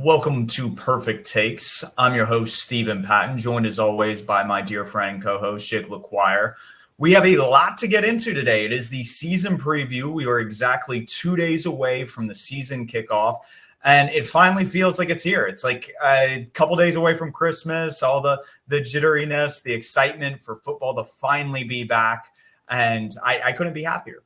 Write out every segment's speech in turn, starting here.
Welcome to Purrfect Takes. I'm your host, Stephen Patton, joined as always by my dear friend, co-host, Jake LaQuire. We have a lot to get into today. It is the season preview. We are exactly 2 days away from the season kickoff, and it finally feels like it's here. It's like a couple days away from Christmas, all the jitteriness, the excitement for football to finally be back, and I couldn't be happier.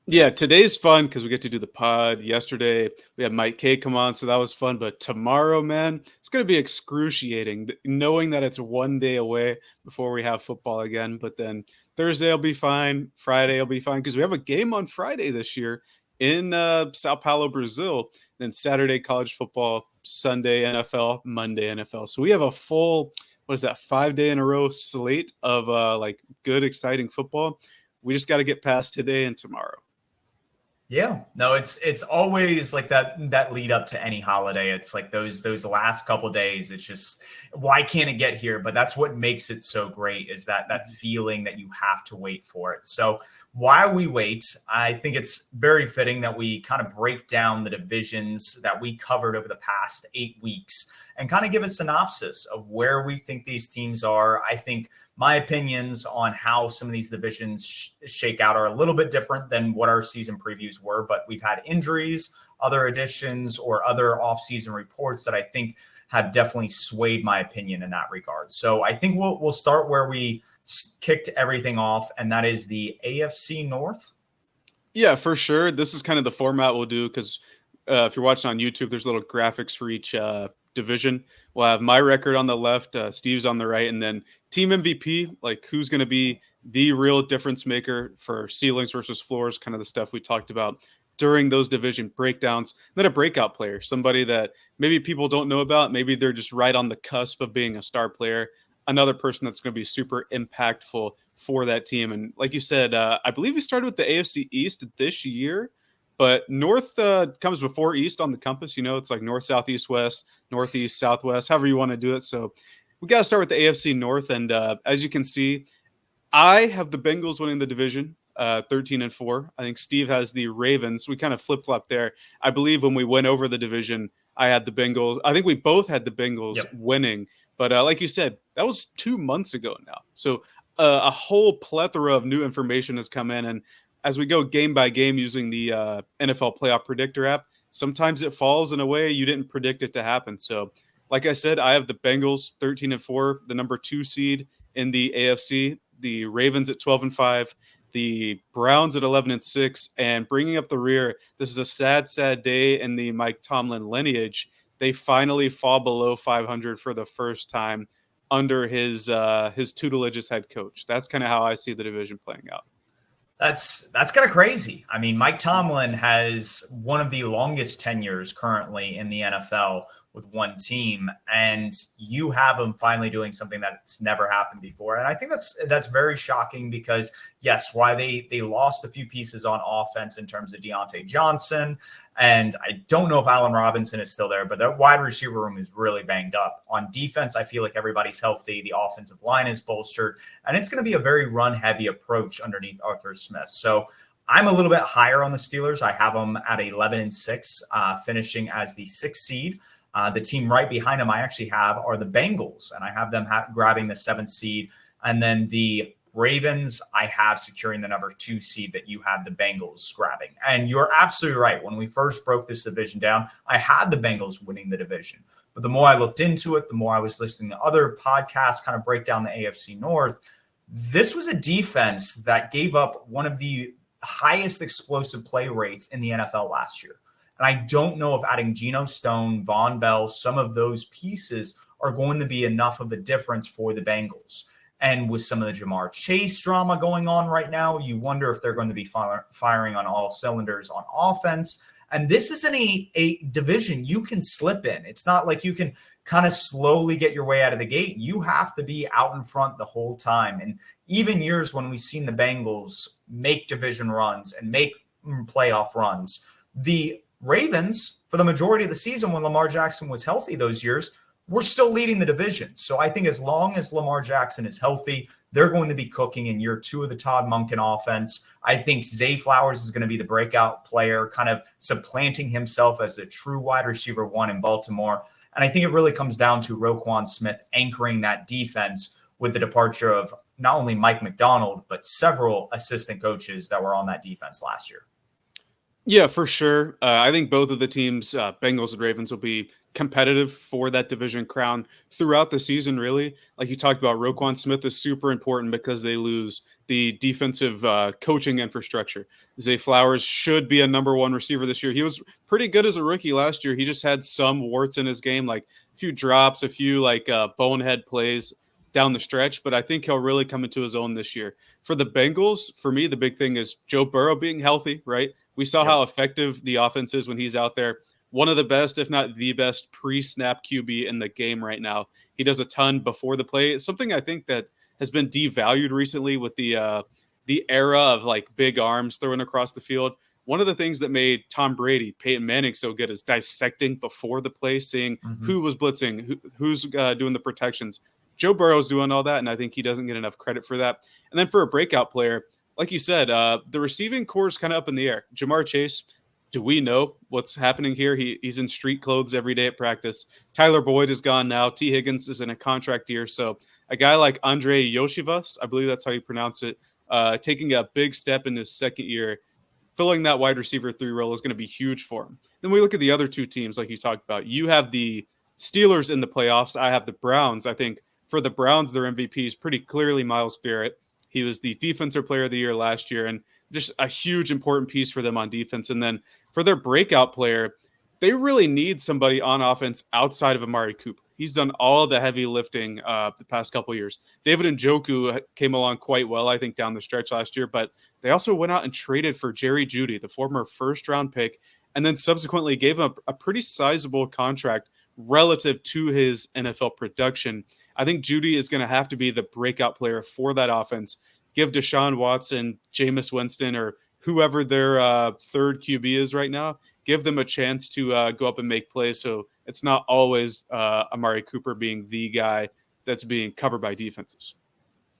Yeah, today's fun because we get to do the pod. Yesterday, we had Mike K come on, so that was fun. But tomorrow, man, it's going to be excruciating knowing that it's 1 day away before we have football again. But then Thursday will be fine. Friday will be fine because we have a game on Friday this year in Sao Paulo, Brazil. Then Saturday, college football, Sunday, NFL, Monday, NFL. So we have a full, 5 day in a row slate of good, exciting football. We just got to get past today and tomorrow. Yeah, no, it's always like that lead up to any holiday. It's like those last couple days. It's just, why can't it get here? But that's what makes it so great, is that feeling that you have to wait for it. So while we wait, I think it's very fitting that we kind of break down the divisions that we covered over the past 8 weeks and kind of give a synopsis of where we think these teams are. I think my opinions on how some of these divisions shake out are a little bit different than what our season previews were, but we've had injuries, other additions, or other offseason reports that I think have definitely swayed my opinion in that regard. So I think we'll start where we kicked everything off, and that is the AFC North. Yeah, for sure. This is kind of the format we'll do because if you're watching on YouTube, there's little graphics for each division. We'll have my record on the left, Steve's on the right, and then team MVP, like who's going to be the real difference maker for ceilings versus floors, kind of the stuff we talked about during those division breakdowns. Then a breakout player, somebody that maybe people don't know about. Maybe they're just right on the cusp of being a star player. Another person that's going to be super impactful for that team. And like you said, I believe we started with the AFC East this year, but North comes before East on the compass. You know, it's like North, South, East, West, Northeast, Southwest, however you want to do it. So we got to start with the AFC North. And as you can see, I have the Bengals winning the division, 13-4. I think Steve has the Ravens. We kind of flip-flop there. I believe when we went over the division, I had the Bengals. I think we both had the Bengals winning. But like you said, that was 2 months ago now. So a whole plethora of new information has come in. And as we go game by game using the NFL Playoff Predictor app, sometimes it falls in a way you didn't predict it to happen. So like I said, I have the Bengals 13-4, the number 2 seed in the AFC, the Ravens at 12-5, the Browns at 11-6, and bringing up the rear, this is a sad, sad day in the Mike Tomlin lineage. They finally fall below 500 for the first time under his tutelage as head coach. That's kind of how I see the division playing out. That's kind of crazy. I mean, Mike Tomlin has one of the longest tenures currently in the NFL with one team, and you have him finally doing something that's never happened before. And I think that's very shocking because, yes, why they lost a few pieces on offense in terms of Deontay Johnson, and I don't know if Allen Robinson is still there, but their wide receiver room is really banged up. On defense, I feel like everybody's healthy. The offensive line is bolstered, and it's going to be a very run-heavy approach underneath Arthur Smith. So I'm a little bit higher on the Steelers. I have them at 11-6, finishing as the 6th seed. The team right behind them I actually have are the Bengals, and I have them grabbing the 7th seed. And then the Ravens, I have securing the number 2 seed that you have the Bengals grabbing. And you're absolutely right. When we first broke this division down, I had the Bengals winning the division. But the more I looked into it, the more I was listening to other podcasts kind of break down the AFC North. This was a defense that gave up one of the highest explosive play rates in the NFL last year. And I don't know if adding Geno Stone, Von Bell, some of those pieces are going to be enough of a difference for the Bengals. And with some of the Jamar Chase drama going on right now, you wonder if they're going to be firing on all cylinders on offense. And this isn't a division you can slip in. It's not like you can kind of slowly get your way out of the gate. You have to be out in front the whole time. And even years when we've seen the Bengals make division runs and make playoff runs, the Ravens, for the majority of the season when Lamar Jackson was healthy those years, we're still leading the division. So I think as long as Lamar Jackson is healthy, they're going to be cooking in year 2 of the Todd Monken offense. I think Zay Flowers is going to be the breakout player, kind of supplanting himself as a true wide receiver 1 in Baltimore. And I think it really comes down to Roquan Smith anchoring that defense with the departure of not only Mike McDonald, but several assistant coaches that were on that defense last year. Yeah, for sure. I think both of the teams, Bengals and Ravens, will be competitive for that division crown throughout the season, really. Like you talked about, Roquan Smith is super important because they lose the defensive coaching infrastructure. Zay Flowers should be a number 1 receiver this year. He was pretty good as a rookie last year. He just had some warts in his game, like a few drops, a few bonehead plays down the stretch, but I think he'll really come into his own this year. For the Bengals, for me, the big thing is Joe Burrow being healthy, right? We saw how effective the offense is when he's out there. One of the best, if not the best, pre-snap QB in the game right now. He does a ton before the play. It's something I think that has been devalued recently with the era of like big arms thrown across the field. One of the things that made Tom Brady, Peyton Manning so good is dissecting before the play, seeing who was blitzing, who's doing the protections. Joe Burrow's doing all that, and I think he doesn't get enough credit for that. And then for a breakout player, like you said, the receiving core is kind of up in the air. Jamar Chase, do we know what's happening here? He's in street clothes every day at practice. Tyler Boyd is gone now. T. Higgins is in a contract year. So a guy like Andre Yoshivas, I believe that's how you pronounce it, taking a big step in his second year, filling that wide receiver 3 role is going to be huge for him. Then we look at the other 2 teams like you talked about. You have the Steelers in the playoffs. I have the Browns. I think for the Browns, their MVP is pretty clearly Myles Garrett. He was the defensive player of the year last year and just a huge important piece for them on defense. And then for their breakout player, they really need somebody on offense outside of Amari Cooper. He's done all the heavy lifting the past couple of years. David Njoku came along quite well, I think, down the stretch last year, but they also went out and traded for Jerry Jeudy, the former first-round pick, and then subsequently gave him a pretty sizable contract relative to his NFL production. I think Jeudy is going to have to be the breakout player for that offense. Give Deshaun Watson, Jameis Winston, or whoever their third QB is right now, give them a chance to go up and make plays. So it's not always Amari Cooper being the guy that's being covered by defenses.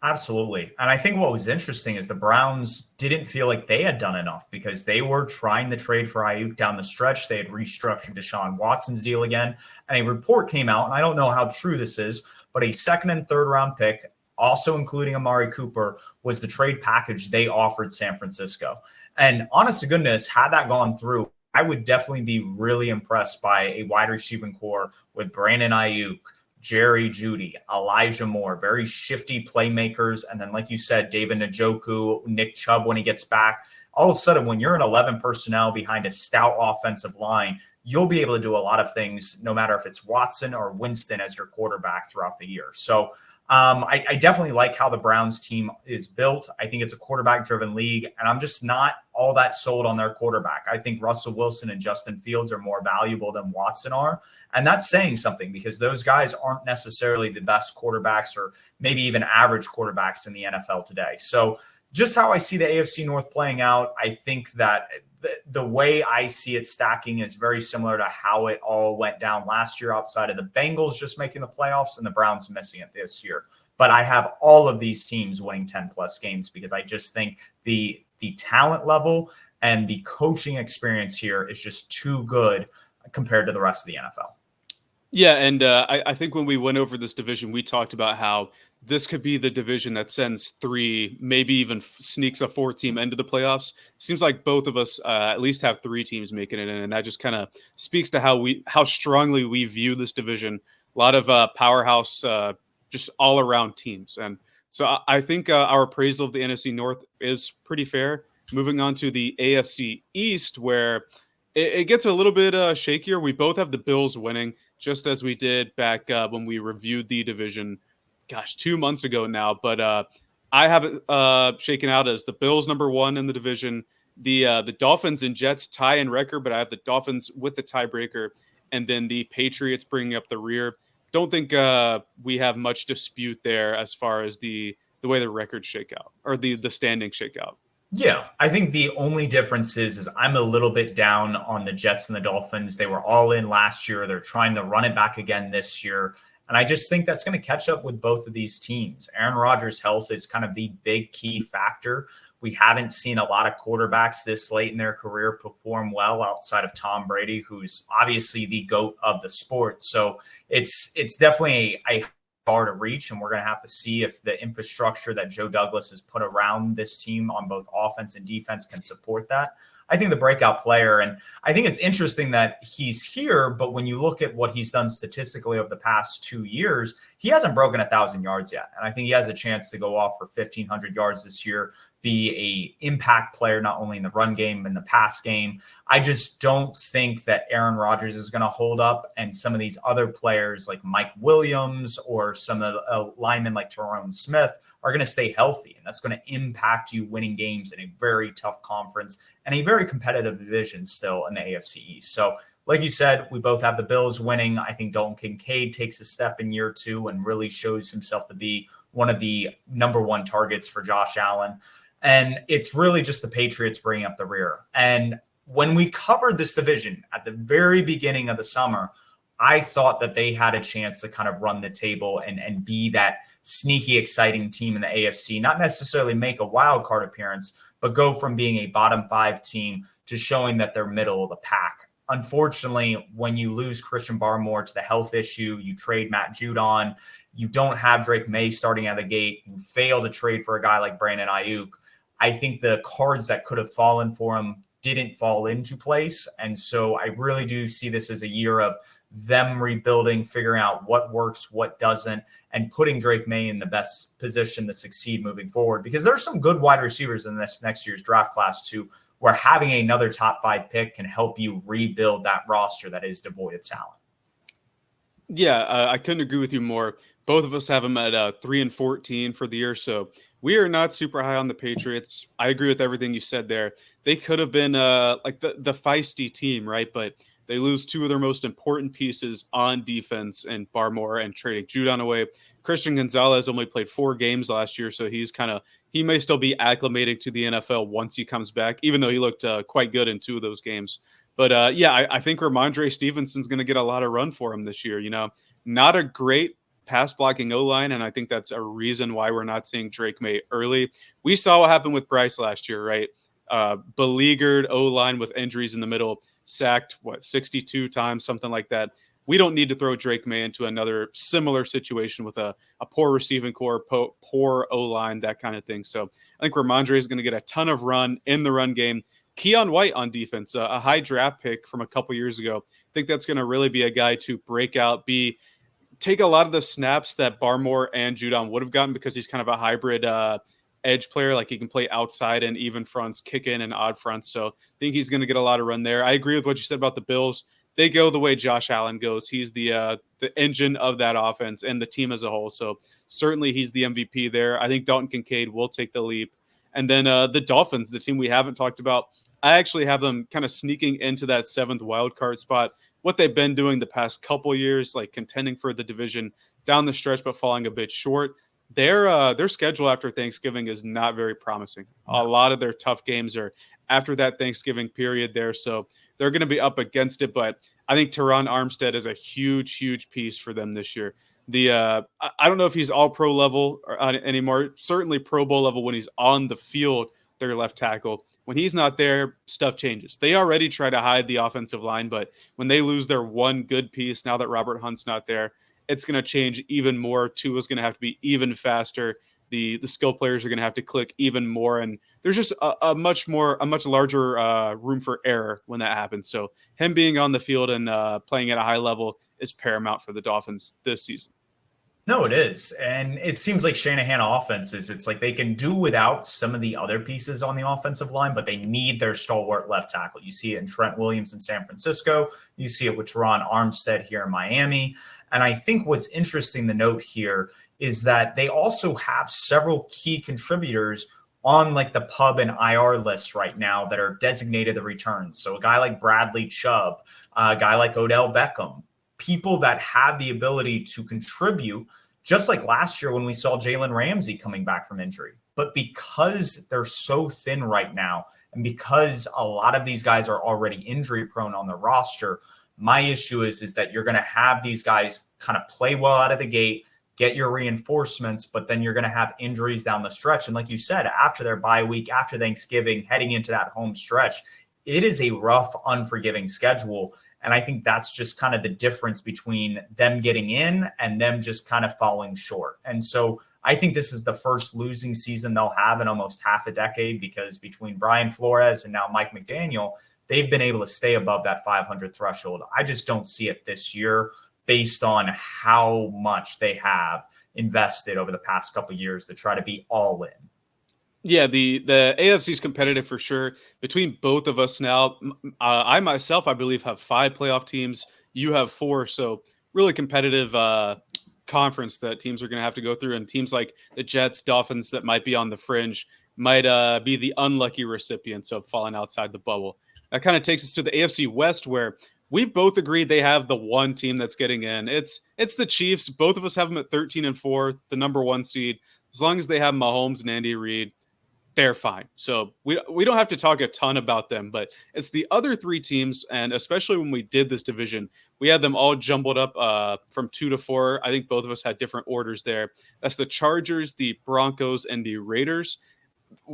Absolutely. And I think what was interesting is the Browns didn't feel like they had done enough because they were trying to trade for Ayuk down the stretch. They had restructured Deshaun Watson's deal again. And a report came out, and I don't know how true this is, but a 2nd and 3rd round pick, also including Amari Cooper, was the trade package they offered San Francisco. And honest to goodness, had that gone through, I would definitely be really impressed by a wide receiving core with Brandon Ayuk, Jerry Jeudy, Elijah Moore, very shifty playmakers. And then, like you said, David Njoku, Nick Chubb when he gets back. All of a sudden, when you're in 11 personnel behind a stout offensive line, you'll be able to do a lot of things, no matter if it's Watson or Winston as your quarterback throughout the year. So I definitely like how the Browns team is built. I think it's a quarterback-driven league, and I'm just not all that sold on their quarterback. I think Russell Wilson and Justin Fields are more valuable than Watson are, and that's saying something because those guys aren't necessarily the best quarterbacks or maybe even average quarterbacks in the NFL today. So just how I see the AFC North playing out, I think that the way I see it stacking is very similar to how it all went down last year outside of the Bengals just making the playoffs and the Browns missing it this year. But I have all of these teams winning 10-plus games because I just think the talent level and the coaching experience here is just too good compared to the rest of the NFL. Yeah, and I think when we went over this division, we talked about how this could be the division that sends 3, maybe even sneaks a 4th team into the playoffs. Seems like both of us at least have 3 teams making it in, and that just kind of speaks to how strongly we view this division. A lot of powerhouse, just all around teams, and so I think our appraisal of the NFC North is pretty fair. Moving on to the AFC East, where it gets a little bit shakier. We both have the Bills winning, just as we did back when we reviewed the division. 2 months ago now, but I have it shaken out as the Bills number 1 in the division. The Dolphins and Jets tie in record, but I have the Dolphins with the tiebreaker, and then the Patriots bringing up the rear. Don't think we have much dispute there as far as the way the records shake out or the standings shake out. Yeah, I think the only difference is I'm a little bit down on the Jets and the Dolphins. They were all in last year. They're trying to run it back again this year. And I just think that's going to catch up with both of these teams. Aaron Rodgers' health is kind of the big key factor. We haven't seen a lot of quarterbacks this late in their career perform well outside of Tom Brady, who's obviously the GOAT of the sport. So it's definitely a far to reach, and we're going to have to see if the infrastructure that Joe Douglas has put around this team on both offense and defense can support that. I think the breakout player, and I think it's interesting that he's here, but when you look at what he's done statistically over the past 2 years, he hasn't broken 1,000 yards yet. And I think he has a chance to go off for 1,500 yards this year, be a impact player, not only in the run game and the pass game. I just don't think that Aaron Rodgers is going to hold up, and some of these other players like Mike Williams or some of the linemen like Tyrone Smith are going to stay healthy, and that's going to impact you winning games in a very tough conference and a very competitive division still in the AFC East. So like you said, we both have the Bills winning. I think Dalton Kincaid takes a step in year 2 and really shows himself to be one of the number 1 targets for Josh Allen. And it's really just the Patriots bringing up the rear. And when we covered this division at the very beginning of the summer, I thought that they had a chance to kind of run the table and be that sneaky, exciting team in the AFC, not necessarily make a wild card appearance, but go from being a bottom 5 team to showing that they're middle of the pack. Unfortunately, when you lose Christian Barmore to the health issue, you trade Matt Judon, you don't have Drake May starting out of the gate, you fail to trade for a guy like Brandon Ayuk. I think the cards that could have fallen for him didn't fall into place. And so I really do see this as a year of them rebuilding, figuring out what works, what doesn't, and putting Drake May in the best position to succeed moving forward. Because there's some good wide receivers in this next year's draft class too, where having another top 5 pick can help you rebuild that roster that is devoid of talent. Yeah, I couldn't agree with you more. Both of us have them at 3-14 for the year, so we are not super high on the Patriots. I agree with everything you said there. They could have been like the feisty team, right? But they lose 2 of their most important pieces on defense, and Barmore and trading Judon away. Christian Gonzalez only played 4 games last year, so he may still be acclimating to the NFL once he comes back, even though he looked quite good in 2 of those games. But I think Ramondre Stevenson's going to get a lot of run for him this year. You know, not a great pass blocking O-line, and I think that's a reason why we're not seeing Drake May early. We saw what happened with Bryce last year, right? Beleaguered O-line with injuries in the middle, sacked 62 times, something like that. We don't need to throw Drake May into another similar situation with a poor receiving core, poor O-line, that kind of thing. So I think Ramondre is going to get a ton of run in the run game. Keon White on defense, a high draft pick from a couple years ago. I think that's going to really be a guy to break out, take a lot of the snaps that Barmore and Judon would have gotten, because he's kind of a hybrid edge player. Like, he can play outside and even fronts, kick in and odd fronts. So I think he's going to get a lot of run there. I agree with what you said about the Bills. They go the way Josh Allen goes. He's the engine of that offense and the team as a whole. So certainly he's the MVP there. I think Dalton Kincaid will take the leap. And then the Dolphins, the team we haven't talked about, I actually have them kind of sneaking into that 7th wild card spot. What they've been doing the past couple years, like contending for the division down the stretch, but falling a bit short. Their schedule after Thanksgiving is not very promising. A lot of their tough games are after that Thanksgiving period there. So they're going to be up against it. But I think Teron Armstead is a huge, huge piece for them this year. I don't know if he's all pro level anymore, certainly Pro Bowl level when he's on the field, their left tackle. When he's not there, stuff changes. They already try to hide the offensive line, but when they lose their one good piece, now that Robert Hunt's not there, it's going to change even more. Tua's going to have to be even faster. The skill players are going to have to click even more, and there's just a much larger room for error when that happens. So him being on the field and playing at a high level is paramount for the Dolphins this season. No, it is. And it seems like Shanahan offenses, it's like they can do without some of the other pieces on the offensive line, but they need their stalwart left tackle. You see it in Trent Williams in San Francisco. You see it with Teron Armstead here in Miami. And I think what's interesting to note here is that they also have several key contributors on like the pub and IR list right now that are designated the returns. So a guy like Bradley Chubb, a guy like Odell Beckham, people that have the ability to contribute just like last year when we saw Jalen Ramsey coming back from injury. But because they're so thin right now, and because a lot of these guys are already injury prone on the roster, my issue is that you're going to have these guys kind of play well out of the gate, get your reinforcements, but then you're going to have injuries down the stretch. And like you said, after their bye week, after Thanksgiving, heading into that home stretch, it is a rough, unforgiving schedule. And I think that's just kind of the difference between them getting in and them just kind of falling short. And so I think this is the first losing season they'll have in almost half a decade, because between Brian Flores and now Mike McDaniel, they've been able to stay above that 500 threshold. I just don't see it this year based on how much they have invested over the past couple of years to try to be all in. Yeah, the AFC is competitive for sure. Between both of us now, I myself, I believe, have 5 playoff teams. You have 4, so really competitive conference that teams are going to have to go through. And teams like the Jets, Dolphins that might be on the fringe might be the unlucky recipients of falling outside the bubble. That kind of takes us to the AFC West, where we both agree they have the one team that's getting in. It's the Chiefs. Both of us have them at 13-4, the number 1 seed. As long as they have Mahomes and Andy Reid, they're fine. So we don't have to talk a ton about them, but it's the other 3 teams. And especially when we did this division, we had them all jumbled up from 2 to 4. I think both of us had different orders there. That's the Chargers, the Broncos, and the Raiders.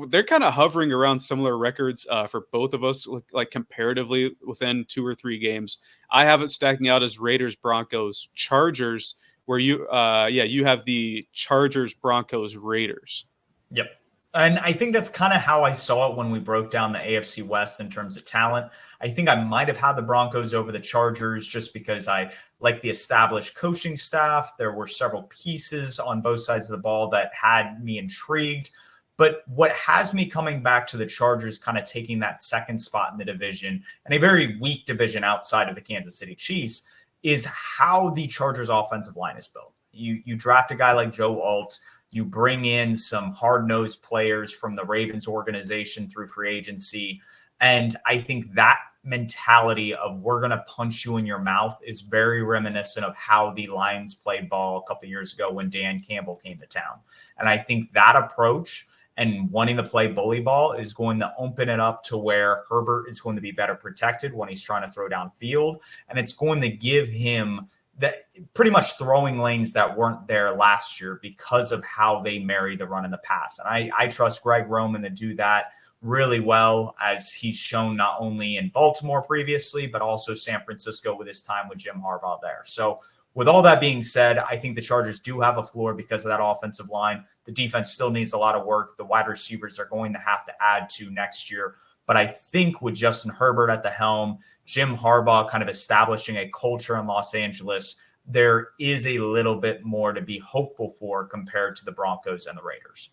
They're kind of hovering around similar records for both of us, like comparatively within 2 or 3 games. I have it stacking out as Raiders, Broncos, Chargers, where you have the Chargers, Broncos, Raiders. Yep. And I think that's kind of how I saw it when we broke down the AFC West in terms of talent. I think I might have had the Broncos over the Chargers just because I like the established coaching staff. There were several pieces on both sides of the ball that had me intrigued. But what has me coming back to the Chargers kind of taking that second spot in the division, and a very weak division outside of the Kansas City Chiefs, is how the Chargers offensive line is built. You draft a guy like Joe Alt. You bring in some hard-nosed players from the Ravens organization through free agency. And I think that mentality of we're going to punch you in your mouth is very reminiscent of how the Lions played ball a couple of years ago when Dan Campbell came to town. And I think that approach and wanting to play bully ball is going to open it up to where Herbert is going to be better protected when he's trying to throw downfield. And it's going to give him that pretty much throwing lanes that weren't there last year because of how they marry the run and the pass. And I trust Greg Roman to do that really well, as he's shown not only in Baltimore previously, but also San Francisco with his time with Jim Harbaugh there. So with all that being said, I think the Chargers do have a floor because of that offensive line. The defense still needs a lot of work. The wide receivers are going to have to add to next year. But I think with Justin Herbert at the helm, Jim Harbaugh kind of establishing a culture in Los Angeles, there is a little bit more to be hopeful for compared to the Broncos and the Raiders.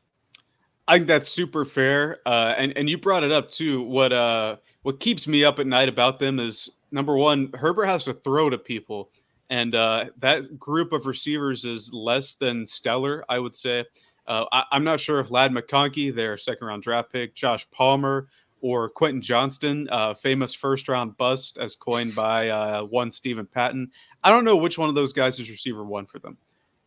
I think that's super fair. And you brought it up too. What keeps me up at night about them is, number one, Herbert has to throw to people. And that group of receivers is less than stellar, I would say. I'm not sure if Ladd McConkey, their second-round draft pick, Josh Palmer, or Quentin Johnston, famous first-round bust as coined by one Stephen Patton. I don't know which one of those guys is receiver 1 for them.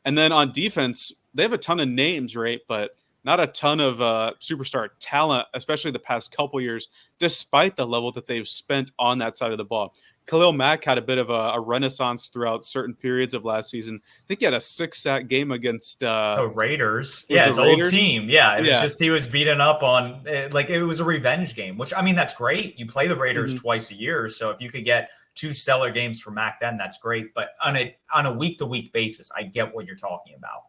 And then on defense, they have a ton of names, right? But not a ton of superstar talent, especially the past couple years, despite the level that they've spent on that side of the ball. Khalil Mack had a bit of a renaissance throughout certain periods of last season. I think he had a 6-sack game against the Raiders. Yeah, his old team. Yeah, it was just he was beaten up on, like, it was a revenge game, which, I mean, that's great. You play the Raiders twice a year, so if you could get 2 stellar games from Mack then, that's great. But on a week-to-week basis, I get what you're talking about.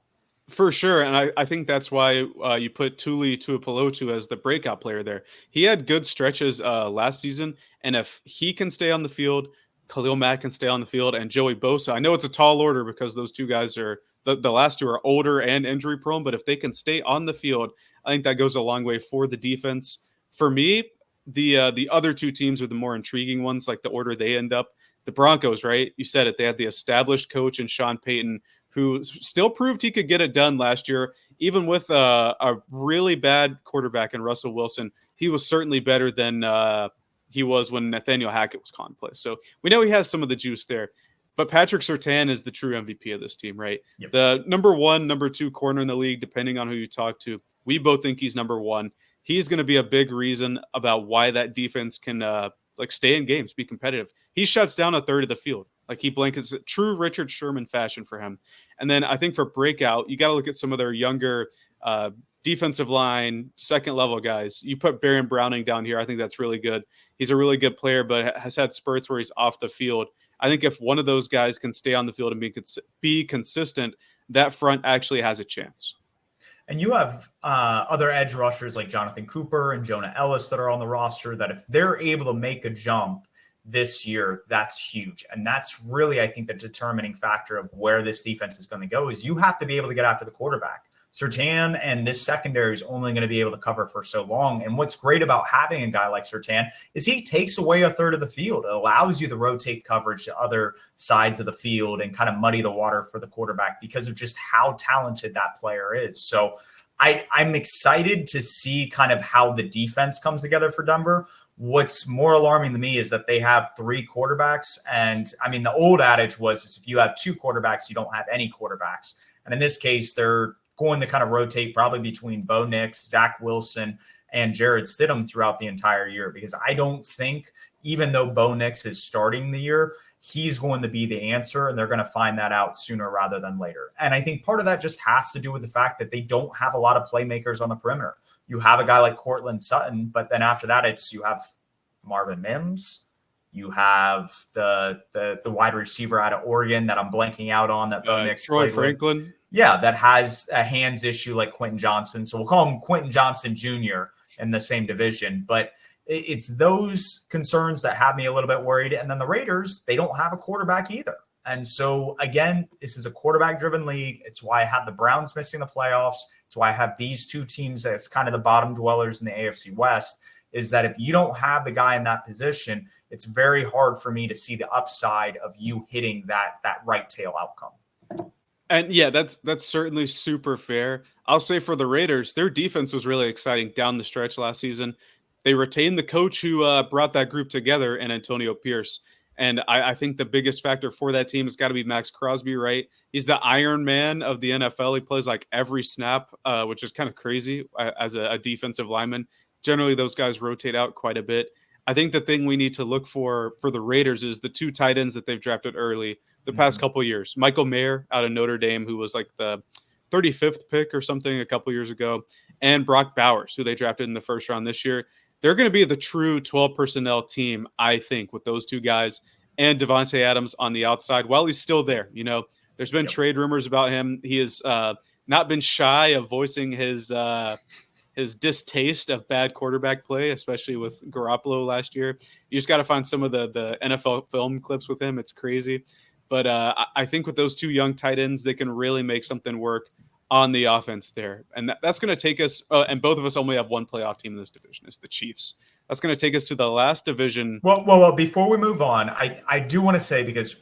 For sure, and I think that's why you put Tuli Tuipulotu as the breakout player there. He had good stretches last season, and if he can stay on the field, Khalil Mack can stay on the field, and Joey Bosa. I know it's a tall order because those two guys are the last two are older and injury prone, but if they can stay on the field, I think that goes a long way for the defense. For me, the other 2 teams are the more intriguing ones, like the order they end up. The Broncos, right? You said it. They had the established coach in Sean Payton, who still proved he could get it done last year. Even with a really bad quarterback in Russell Wilson, he was certainly better than he was when Nathaniel Hackett was calling plays. So we know he has some of the juice there. But Patrick Surtain is the true MVP of this team, right? Yep. The number 1, number 2 corner in the league, depending on who you talk to. We both think he's number 1. He's going to be a big reason about why that defense can stay in games, be competitive. He shuts down a third of the field. Like he blankets, true Richard Sherman fashion for him. And then I think for breakout, you got to look at some of their younger defensive line, second level guys. You put Baron Browning down here. I think that's really good. He's a really good player, but has had spurts where he's off the field. I think if one of those guys can stay on the field and be consistent, that front actually has a chance. And you have other edge rushers like Jonathan Cooper and Jonah Ellis that are on the roster that if they're able to make a jump this year, that's huge. And that's really, I think, the determining factor of where this defense is going to go is you have to be able to get after the quarterback. Surtain and this secondary is only going to be able to cover for so long. And what's great about having a guy like Surtain is he takes away a third of the field. It allows you to rotate coverage to other sides of the field and kind of muddy the water for the quarterback because of just how talented that player is. So I'm excited to see kind of how the defense comes together for Denver. What's more alarming to me is that they have 3 quarterbacks. And I mean, the old adage was if you have 2 quarterbacks, you don't have any quarterbacks. And in this case, they're going to kind of rotate probably between Bo Nix, Zach Wilson, and Jared Stidham throughout the entire year, because I don't think, even though Bo Nix is starting the year, he's going to be the answer, and they're going to find that out sooner rather than later. And I think part of that just has to do with the fact that they don't have a lot of playmakers on the perimeter. You have a guy like Cortland Sutton, but then after that, you have Marvin Mims. You have the wide receiver out of Oregon that I'm blanking out on that Bo Nix Troy played Franklin. With. Yeah, that has a hands issue like Quentin Johnson. So we'll call him Quentin Johnson Jr. in the same division. But it's those concerns that have me a little bit worried. And then the Raiders, they don't have a quarterback either. And so, again, this is a quarterback-driven league. It's why I have the Browns missing the playoffs. It's why I have these 2 teams as kind of the bottom dwellers in the AFC West, is that if you don't have the guy in that position, it's very hard for me to see the upside of you hitting that right tail outcome. And yeah, that's certainly super fair. I'll say for the Raiders, their defense was really exciting down the stretch last season. They retained the coach who brought that group together, and Antonio Pierce. And I think the biggest factor for that team has got to be Max Crosby, right? He's the Iron Man of the NFL. He plays like every snap, which is kind of crazy as a defensive lineman. Generally, those guys rotate out quite a bit. I think the thing we need to look for the Raiders is the 2 tight ends that they've drafted early the past couple of years. Michael Mayer out of Notre Dame, who was like the 35th pick or something a couple years ago, and Brock Bowers, who they drafted in the first round this year. They're going to be the true 12 personnel team, I think, with those 2 guys and Devontae Adams on the outside while he's still there. You know, there's been trade rumors about him. He has not been shy of voicing his distaste of bad quarterback play, especially with Garoppolo last year. You just got to find some of the NFL film clips with him. It's crazy. But I think with those 2 young tight ends, they can really make something work on the offense there. And that's going to take us, and both of us only have 1 playoff team in this division. It's the Chiefs. That's going to take us to the last division. Well, before we move on, I do want to say, because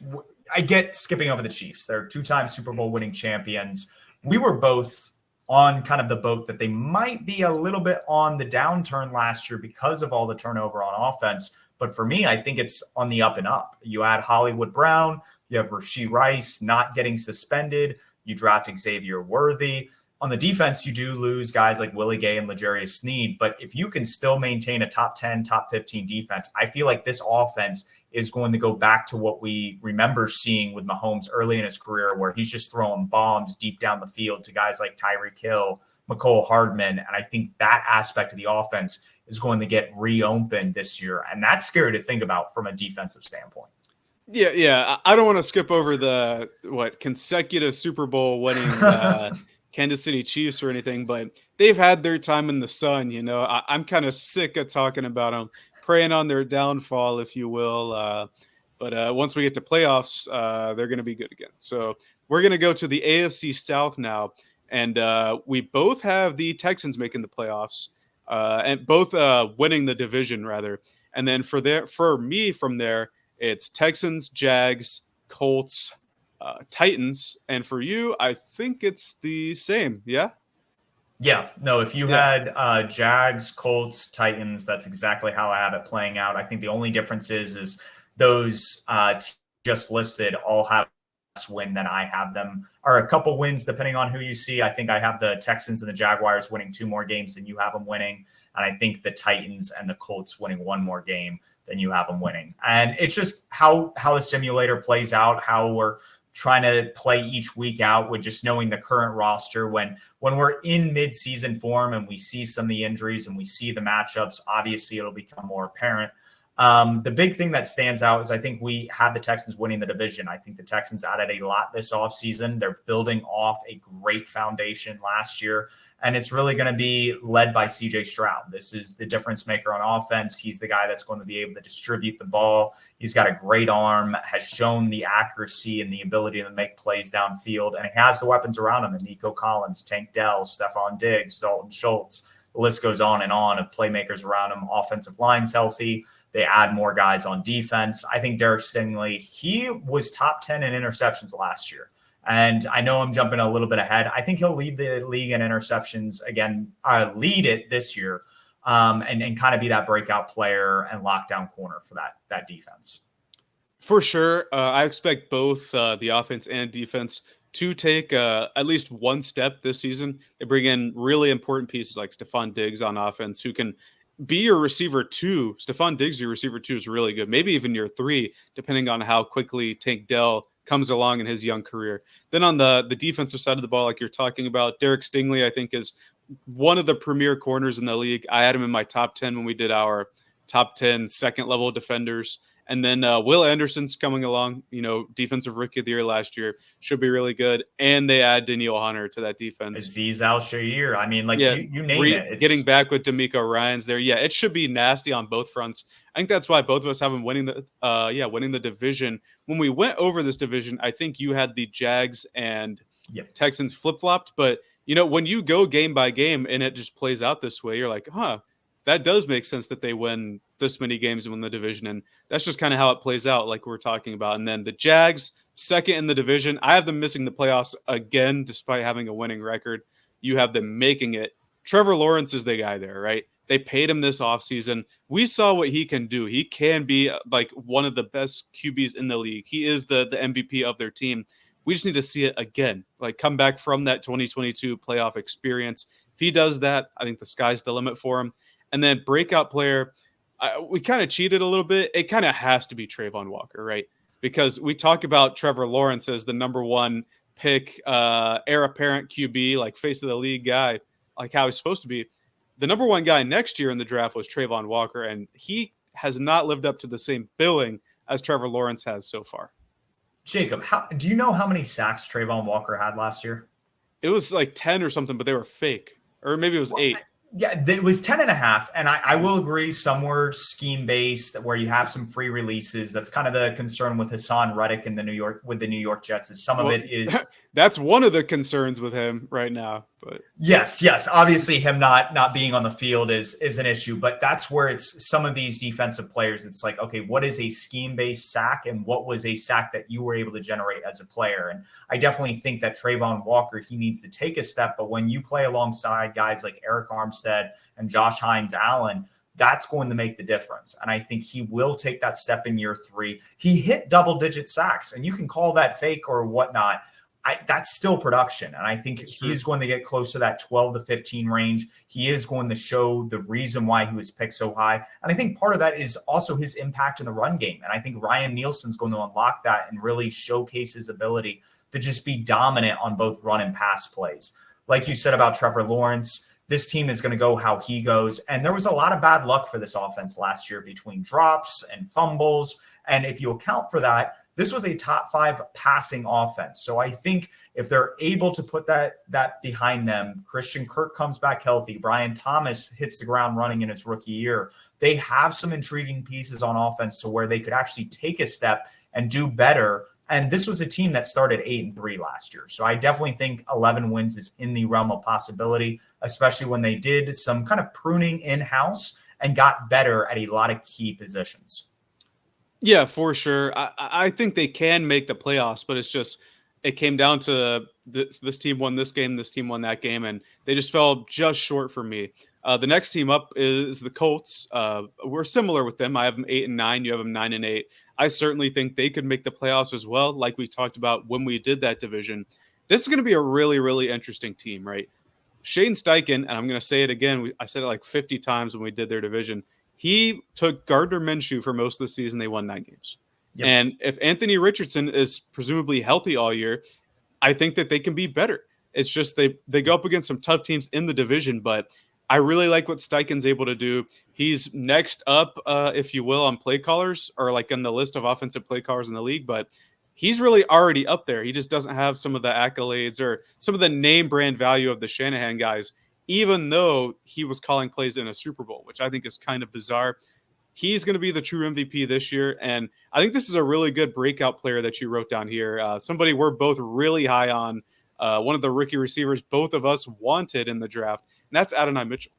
I get skipping over the Chiefs. They're 2-time Super Bowl winning champions. We were both on kind of the boat that they might be a little bit on the downturn last year because of all the turnover on offense. But for me, I think it's on the up and up. You add Hollywood Brown, you have Rashee Rice not getting suspended, you draft Xavier Worthy. On the defense, you do lose guys like Willie Gay and L'Jarius Sneed. But if you can still maintain a top 10, top 15 defense, I feel like this offense is going to go back to what we remember seeing with Mahomes early in his career, where he's just throwing bombs deep down the field to guys like Tyreek Hill, Mecole Hardman. And I think that aspect of the offense is going to get reopened this year. And that's scary to think about from a defensive standpoint. Yeah. I don't want to skip over the consecutive Super Bowl winning Kansas City Chiefs or anything, but they've had their time in the sun. You know, I'm kind of sick of talking about them, preying on their downfall, if you will. But once we get to playoffs, they're going to be good again. So we're going to go to the AFC South now, and we both have the Texans making the playoffs, and both winning the division rather. And then for me from there, it's Texans, Jags, Colts, Titans, and for you, I think it's the same. Yeah. No, if you had Jags, Colts, Titans, that's exactly how I have it playing out. I think the only difference is those just listed all have less win than I have them, or a couple wins depending on who you see. I think I have the Texans and the Jaguars winning 2 more games than you have them winning. And I think the Titans and the Colts winning 1 more game than you have them winning. And it's just how the simulator plays out, how we're trying to play each week out with just knowing the current roster. When we're in mid-season form and we see some of the injuries and we see the matchups, obviously it'll become more apparent. The big thing that stands out is I think we have the Texans winning the division. I think the Texans added a lot this offseason. They're building off a great foundation last year, and it's really going to be led by C.J. Stroud. This is the difference maker on offense. He's the guy that's going to be able to distribute the ball. He's got a great arm, has shown the accuracy and the ability to make plays downfield, and he has the weapons around him, and Nico Collins, Tank Dell, Stephon Diggs, Dalton Schultz. The list goes on of playmakers around him. Offensive line's healthy. They add more guys on defense. I think Derek Stingley, he was top 10 in interceptions last year. And I know I'm jumping a little bit ahead. I think he'll lead the league in interceptions again, lead it this year, and kind of be that breakout player and lockdown corner for that defense. For sure. I expect both the offense and defense to take at least one step this season. They bring in really important pieces like Stephon Diggs on offense, who can be your receiver 2. Stephon Diggs, your receiver 2, is really good. Maybe even your 3, depending on how quickly Tank Dell comes along in his young career. Then on the defensive side of the ball, like you're talking about, Derek Stingley, I think, is one of the premier corners in the league. I had him in my top 10 when we did our top 10 second-level defenders. And then Will Anderson's coming along, defensive rookie of the year last year, should be really good. And they add Danielle Hunter to that defense. Azeez Al-Shaair. I mean, you name it. Getting back with D'Amico Ryans there. Yeah, it should be nasty on both fronts. I think that's why both of us have them winning the division. When we went over this division, I think you had the Jags and Texans flip-flopped. But, when you go game by game and it just plays out this way, you're like, that does make sense that they win this many games and win the division. And that's just kind of how it plays out, like we're talking about. And then the Jags, second in the division. I have them missing the playoffs again, despite having a winning record. You have them making it. Trevor Lawrence is the guy there, right? They paid him this offseason. We saw what he can do. He can be like one of the best QBs in the league. He is the MVP of their team. We just need to see it again, like come back from that 2022 playoff experience. If he does that, I think the sky's the limit for him. And then breakout player, we kind of cheated a little bit. It kind of has to be Trayvon Walker, right? Because we talk about Trevor Lawrence as the number 1 pick, heir apparent QB, like face of the league guy, like how he's supposed to be. The number 1 guy next year in the draft was Trayvon Walker, and he has not lived up to the same billing as Trevor Lawrence has so far. Jacob, do you know how many sacks Trayvon Walker had last year? It was like 10 or something, but they were fake. Or maybe it was 8. Yeah, it was 10.5. And I will agree, some were scheme-based where you have some free releases. That's kind of the concern with Hassan Reddick in the New York Jets is some of it is that's one of the concerns with him right now. But yes. Obviously him not being on the field is an issue, but that's where it's some of these defensive players. It's like, okay, what is a scheme-based sack and what was a sack that you were able to generate as a player? And I definitely think that Trayvon Walker, he needs to take a step, but when you play alongside guys like Eric Armstead and Josh Hines-Allen, that's going to make the difference. And I think he will take that step in year 3. He hit double-digit sacks, and you can call that fake or whatnot. That's still production. And I think he is going to get close to that 12 to 15 range. He is going to show the reason why he was picked so high. And I think part of that is also his impact in the run game. And I think Ryan Nielsen's going to unlock that and really showcase his ability to just be dominant on both run and pass plays. Like you said about Trevor Lawrence, this team is going to go how he goes. And there was a lot of bad luck for this offense last year between drops and fumbles. And if you account for that, this was a top 5 passing offense. So I think if they're able to put that behind them, Christian Kirk comes back healthy, Brian Thomas hits the ground running in his rookie year, they have some intriguing pieces on offense to where they could actually take a step and do better. And this was a team that started 8-3 last year. So I definitely think 11 wins is in the realm of possibility, especially when they did some kind of pruning in-house and got better at a lot of key positions. Yeah, for sure. I think they can make the playoffs, but it came down to this team won this game, this team won that game, and they just fell just short for me. The next team up is the Colts. We're similar with them. I have them 8-9. You have them 9-8. I certainly think they could make the playoffs as well, like we talked about when we did that division. This is going to be a really, really interesting team, right? Shane Steichen, and I'm going to say it again, I said it like 50 times when we did their division. He took Gardner Minshew for most of the season. They won 9 games. Yep. And if Anthony Richardson is presumably healthy all year, I think that they can be better. It's just they go up against some tough teams in the division, but I really like what Steichen's able to do. He's next up, if you will, on play callers, or like on the list of offensive play callers in the league, but he's really already up there. He just doesn't have some of the accolades or some of the name brand value of the Shanahan guys, even though he was calling plays in a Super Bowl, which I think is kind of bizarre. He's going to be the true MVP this year, and I think this is a really good breakout player that you wrote down here. Somebody we're both really high on, one of the rookie receivers both of us wanted in the draft, and that's Adonai Mitchell.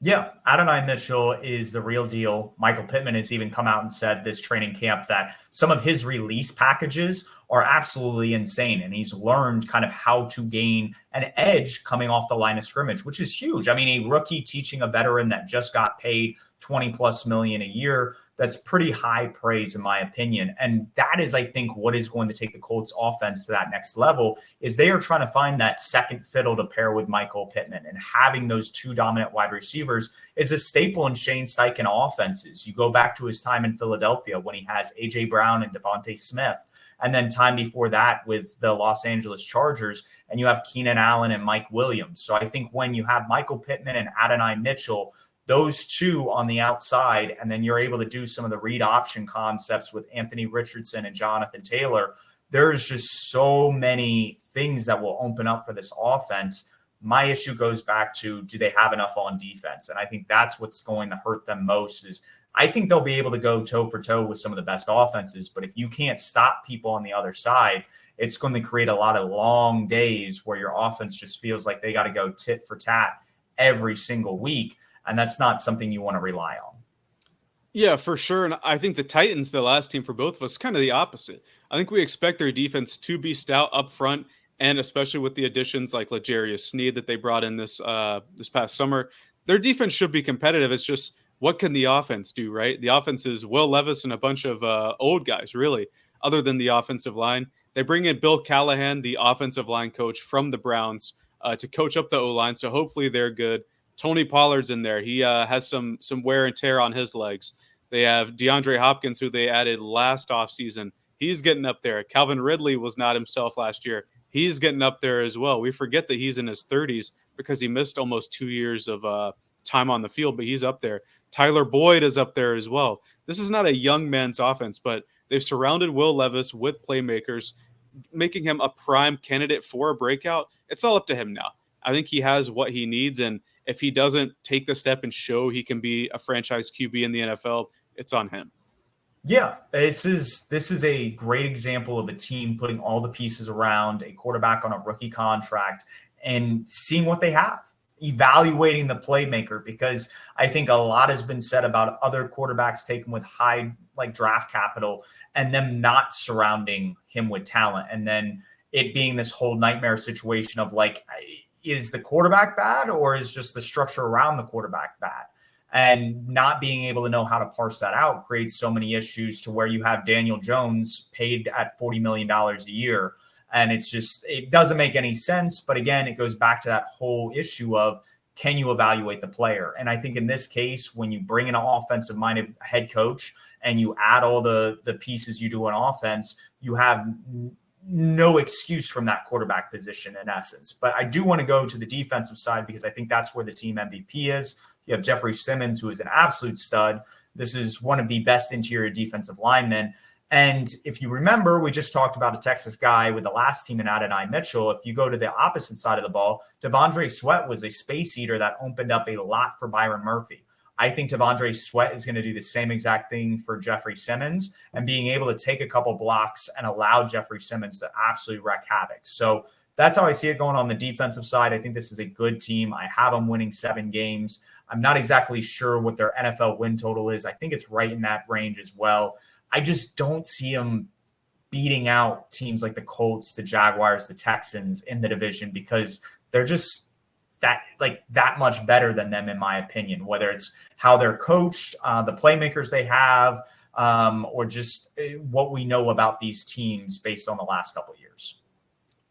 Yeah, Adonai Mitchell is the real deal. Michael Pittman has even come out and said this training camp that some of his release packages are absolutely insane. And he's learned kind of how to gain an edge coming off the line of scrimmage, which is huge. I mean, a rookie teaching a veteran that just got paid $20+ million a year, that's pretty high praise in my opinion. And that is, I think, what is going to take the Colts offense to that next level is they are trying to find that second fiddle to pair with Michael Pittman, and having those two dominant wide receivers is a staple in Shane Steichen offenses. You go back to his time in Philadelphia when he has A.J. Brown and Devontae Smith, and then time before that with the Los Angeles Chargers, and you have Keenan Allen and Mike Williams. So I think when you have Michael Pittman and Adonai Mitchell, those two on the outside, and then you're able to do some of the read option concepts with Anthony Richardson and Jonathan Taylor, there's just so many things that will open up for this offense. My issue goes back to, do they have enough on defense? And I think that's what's going to hurt them most. Is I think they'll be able to go toe for toe with some of the best offenses, but if you can't stop people on the other side, it's going to create a lot of long days where your offense just feels like they got to go tit for tat every single week. And that's not something you want to rely on. Yeah, for sure. And I think the Titans, the last team for both of us, kind of the opposite. I think we expect their defense to be stout up front, and especially with the additions like L'Jarius Sneed that they brought in this past summer, their defense should be competitive. It's just, what can the offense do, right? The offense is Will Levis and a bunch of old guys, really, other than the offensive line. They bring in Bill Callahan, the offensive line coach from the Browns, to coach up the O-line, so hopefully they're good. Tony Pollard's in there. He has some wear and tear on his legs. They have DeAndre Hopkins, who they added last offseason. He's getting up there. Calvin Ridley was not himself last year. He's getting up there as well. We forget that he's in his 30s because he missed almost 2 years of time on the field, but he's up there. Tyler Boyd is up there as well. This is not a young man's offense, but they've surrounded Will Levis with playmakers, making him a prime candidate for a breakout. It's all up to him now. I think he has what he needs, and if he doesn't take the step and show he can be a franchise QB in the NFL, it's on him. Yeah, this is a great example of a team putting all the pieces around a quarterback on a rookie contract and seeing what they have, evaluating the playmaker, because I think a lot has been said about other quarterbacks taken with high draft capital and them not surrounding him with talent, and then it being this whole nightmare situation of is the quarterback bad or is just the structure around the quarterback bad? And not being able to know how to parse that out creates so many issues, to where you have Daniel Jones paid at $40 million a year. And it doesn't make any sense. But again, it goes back to that whole issue of, can you evaluate the player? And I think in this case, when you bring in an offensive minded head coach and you add all the pieces you do on offense, you have no excuse from that quarterback position in essence. But I do want to go to the defensive side, because I think that's where the team MVP is. You have Jeffrey Simmons, who is an absolute stud. This is one of the best interior defensive linemen. And if you remember, we just talked about a Texas guy with the last team in Adonai Mitchell. If you go to the opposite side of the ball, Devondre Sweat was a space eater that opened up a lot for Byron Murphy. I think Devondre Sweat is going to do the same exact thing for Jeffrey Simmons, and being able to take a couple blocks and allow Jeffrey Simmons to absolutely wreak havoc. So that's how I see it going on the defensive side. I think this is a good team. I have them winning 7 games. I'm not exactly sure what their NFL win total is. I think it's right in that range as well. I just don't see them beating out teams like the Colts, the Jaguars, the Texans in the division, because they're just that much better than them, in my opinion, whether it's how they're coached, the playmakers they have, or just what we know about these teams based on the last couple of years.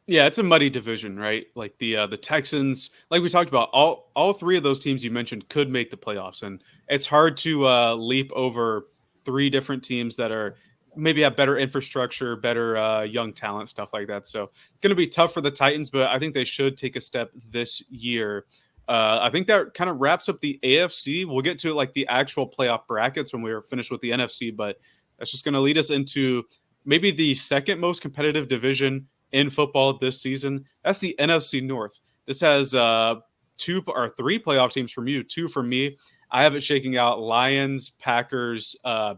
Yeah, it's a muddy division, right? Like the Texans, like we talked about, all three of those teams you mentioned could make the playoffs, and it's hard to leap over three different teams that are maybe have better infrastructure, better young talent, stuff like that. So it's going to be tough for the Titans, but I think they should take a step this year. I think that kind of wraps up the AFC. We'll get to like the actual playoff brackets when we're finished with the NFC, but that's just going to lead us into maybe the second most competitive division in football this season. That's the NFC North. This has 2 or 3 playoff teams from you, 2 from me. I have it shaking out Lions, Packers,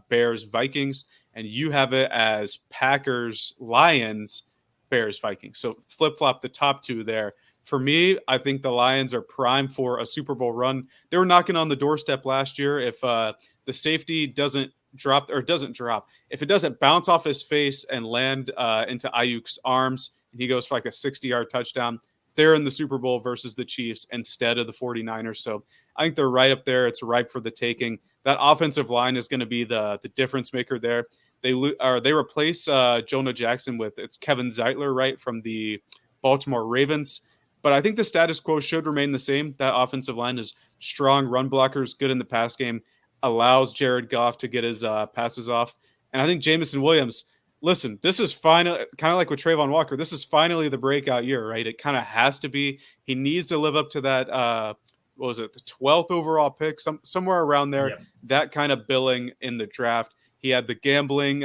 Bears, Vikings, and you have it as Packers, Lions, Bears, Vikings. So flip-flop the top 2 there. For me, I think the Lions are primed for a Super Bowl run. They were knocking on the doorstep last year. If the safety doesn't drop, if it doesn't bounce off his face and land into Ayuk's arms, and he goes for like a 60-yard touchdown, they're in the Super Bowl versus the Chiefs instead of the 49ers. So I think they're right up there. It's ripe for the taking. That offensive line is going to be the difference maker there. They replace Jonah Jackson with it's Kevin Zeitler, right, from the Baltimore Ravens. But I think the status quo should remain the same. That offensive line is strong run blockers, good in the pass game, allows Jared Goff to get his passes off. And I think Jameson Williams, listen, this is finally kind of like with Trayvon Walker. This is finally the breakout year, right? It kind of has to be. He needs to live up to that. What was it? The 12th overall pick, somewhere around there. Yeah. That kind of billing in the draft. He had the gambling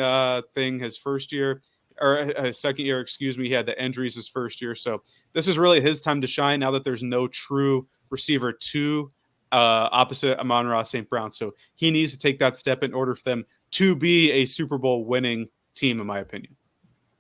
thing his first year, or his second year, excuse me. He had the injuries his first year. So this is really his time to shine now that there's no true receiver 2 opposite Amon-Ra St. Brown. So he needs to take that step in order for them to be a Super Bowl winning team, in my opinion.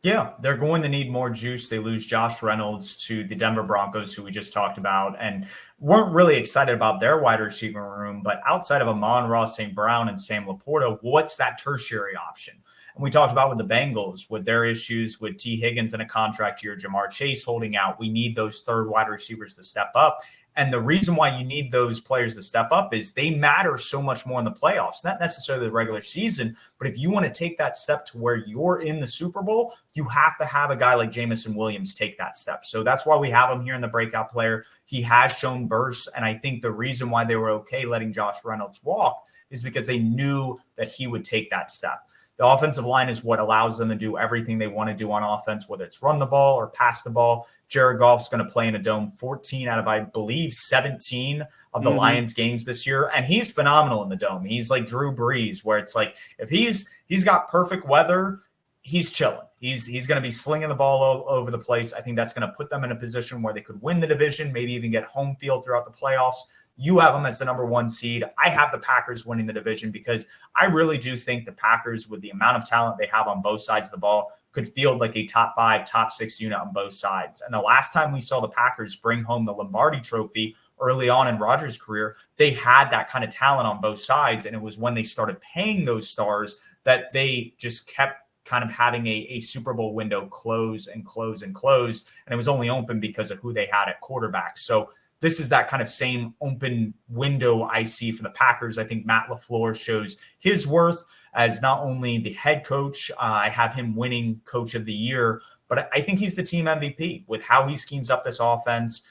Yeah, they're going to need more juice. They lose Josh Reynolds to the Denver Broncos, who we just talked about, and weren't really excited about their wide receiver room. But outside of Amon-Ra St. Brown and Sam Laporta, what's that tertiary option? And we talked about with the Bengals, with their issues with T. Higgins in a contract year, Jamar Chase holding out. We need those third wide receivers to step up. And the reason why you need those players to step up is they matter so much more in the playoffs, not necessarily the regular season. But if you want to take that step to where you're in the Super Bowl, you have to have a guy like Jameson Williams take that step. So that's why we have him here in the breakout player. He has shown bursts. And I think the reason why they were okay letting Josh Reynolds walk is because they knew that he would take that step. The offensive line is what allows them to do everything they want to do on offense, whether it's run the ball or pass the ball. Jared Goff's going to play in a dome 14 out of, I believe, 17 of the Lions games this year. And he's phenomenal in the dome. He's like Drew Brees, where it's like, if he's got perfect weather, he's chilling. He's going to be slinging the ball all over the place. I think that's going to put them in a position where they could win the division, maybe even get home field throughout the playoffs. You have them as the number 1 seed. I have the Packers winning the division because I really do think the Packers, with the amount of talent they have on both sides of the ball, could field like a top 5, top 6 unit on both sides. And the last time we saw the Packers bring home the Lombardi Trophy early on in Rodgers' career, they had that kind of talent on both sides. And it was when they started paying those stars that they just kept kind of having a Super Bowl window close and close and close. And it was only open because of who they had at quarterback. So this is that kind of same open window I see for the Packers. I think Matt LaFleur shows his worth as not only the head coach. I have him winning coach of the year, but I think he's the team MVP with how he schemes up this offense,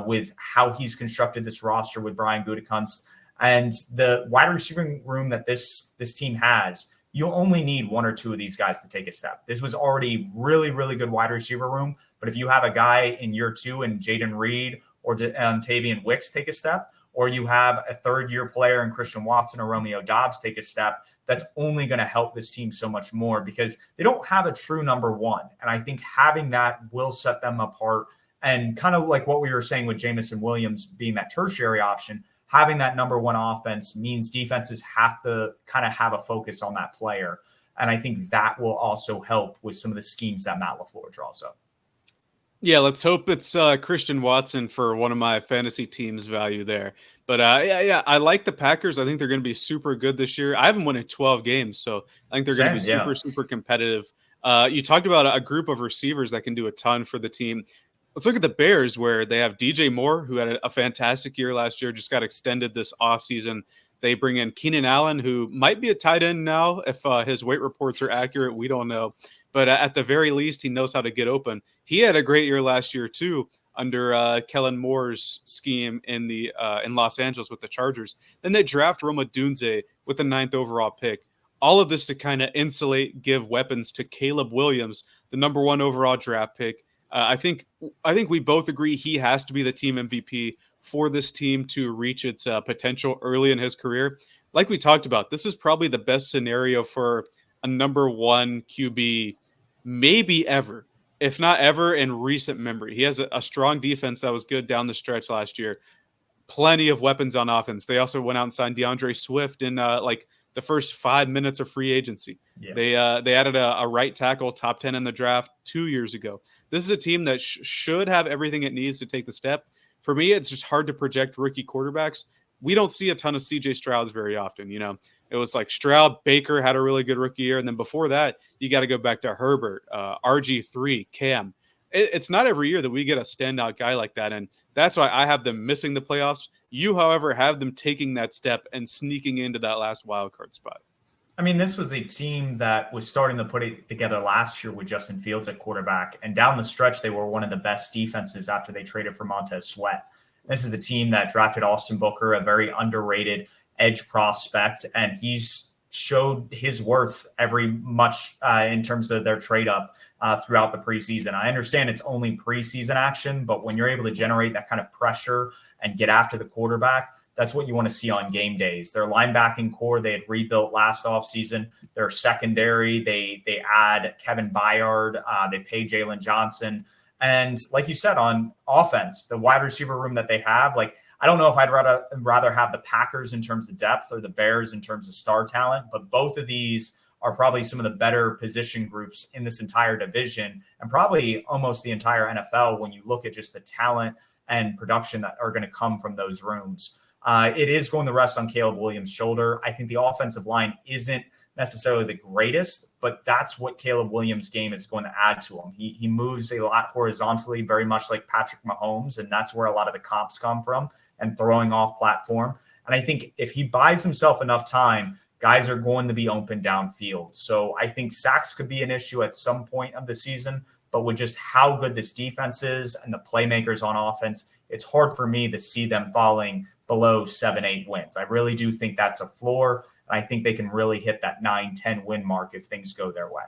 with how he's constructed this roster with Brian Gutekunst and the wide receiving room that this team has. You only need 1 or 2 of these guys to take a step. This was already really, really good wide receiver room. But if you have a guy in year 2 and Jaden Reed or Tavian Wicks take a step, or you have a third-year player in Christian Watson or Romeo Doubs take a step, that's only going to help this team so much more because they don't have a true number 1. And I think having that will set them apart. And kind of like what we were saying with Jameson Williams being that tertiary option, having that number 1 offense means defenses have to kind of have a focus on that player. And I think that will also help with some of the schemes that Matt LaFleur draws up. Yeah, let's hope it's Christian Watson for one of my fantasy teams value there. But yeah, I like the Packers. I think they're going to be super good this year. I haven't won in 12 games, so I think they're going to be super competitive. You talked about a group of receivers that can do a ton for the team. Let's look at the Bears, where they have DJ Moore, who had a fantastic year last year, just got extended this offseason. They bring in Keenan Allen, who might be a tight end now if his weight reports are accurate. We don't know. But at the very least, he knows how to get open. He had a great year last year, too, under Kellen Moore's scheme in Los Angeles with the Chargers. Then they draft Roma Dunze with the 9th overall pick. All of this to kind of insulate, give weapons to Caleb Williams, the number 1 overall draft pick. I think we both agree he has to be the team MVP for this team to reach its potential early in his career. Like we talked about, this is probably the best scenario for a number 1 QB, maybe ever, if not ever, in recent memory. He has a strong defense that was good down the stretch last year. Plenty of weapons on offense. They also went out and signed DeAndre Swift in the first 5 minutes of free agency. Yeah. They added a right tackle, top 10 in the draft 2 years ago. This is a team that should have everything it needs to take the step. For me, it's just hard to project rookie quarterbacks. We don't see a ton of CJ Strouds very often. It was like Stroud, Baker had a really good rookie year. And then before that, you got to go back to Herbert, RG3, Cam. It's not every year that we get a standout guy like that. And that's why I have them missing the playoffs. You, however, have them taking that step and sneaking into that last wild card spot. I mean, this was a team that was starting to put it together last year with Justin Fields at quarterback. And down the stretch, they were one of the best defenses after they traded for Montez Sweat. This is a team that drafted Austin Booker, a very underrated edge prospect, and he's showed his worth every much in terms of their trade up throughout the preseason. I understand it's only preseason action, but when you're able to generate that kind of pressure and get after the quarterback, that's what you want to see on game days. Their linebacking core, they had rebuilt last offseason. Their secondary, they add Kevin Byard. They pay Jalen Johnson. And like you said, on offense, the wide receiver room that they have, I don't know if I'd rather have the Packers in terms of depth or the Bears in terms of star talent, but both of these are probably some of the better position groups in this entire division and probably almost the entire NFL when you look at just the talent and production that are going to come from those rooms. It is going to rest on Caleb Williams' shoulder. I think the offensive line isn't necessarily the greatest, but that's what Caleb Williams' game is going to add to him. He moves a lot horizontally, very much like Patrick Mahomes, and that's where a lot of the comps come from, and throwing off platform. And I think if he buys himself enough time, guys are going to be open downfield. So I think sacks could be an issue at some point of the season, but with just how good this defense is and the playmakers on offense, it's hard for me to see them falling below 7-8 wins. I really do think that's a floor. I think they can really hit that 9-10 win mark if things go their way.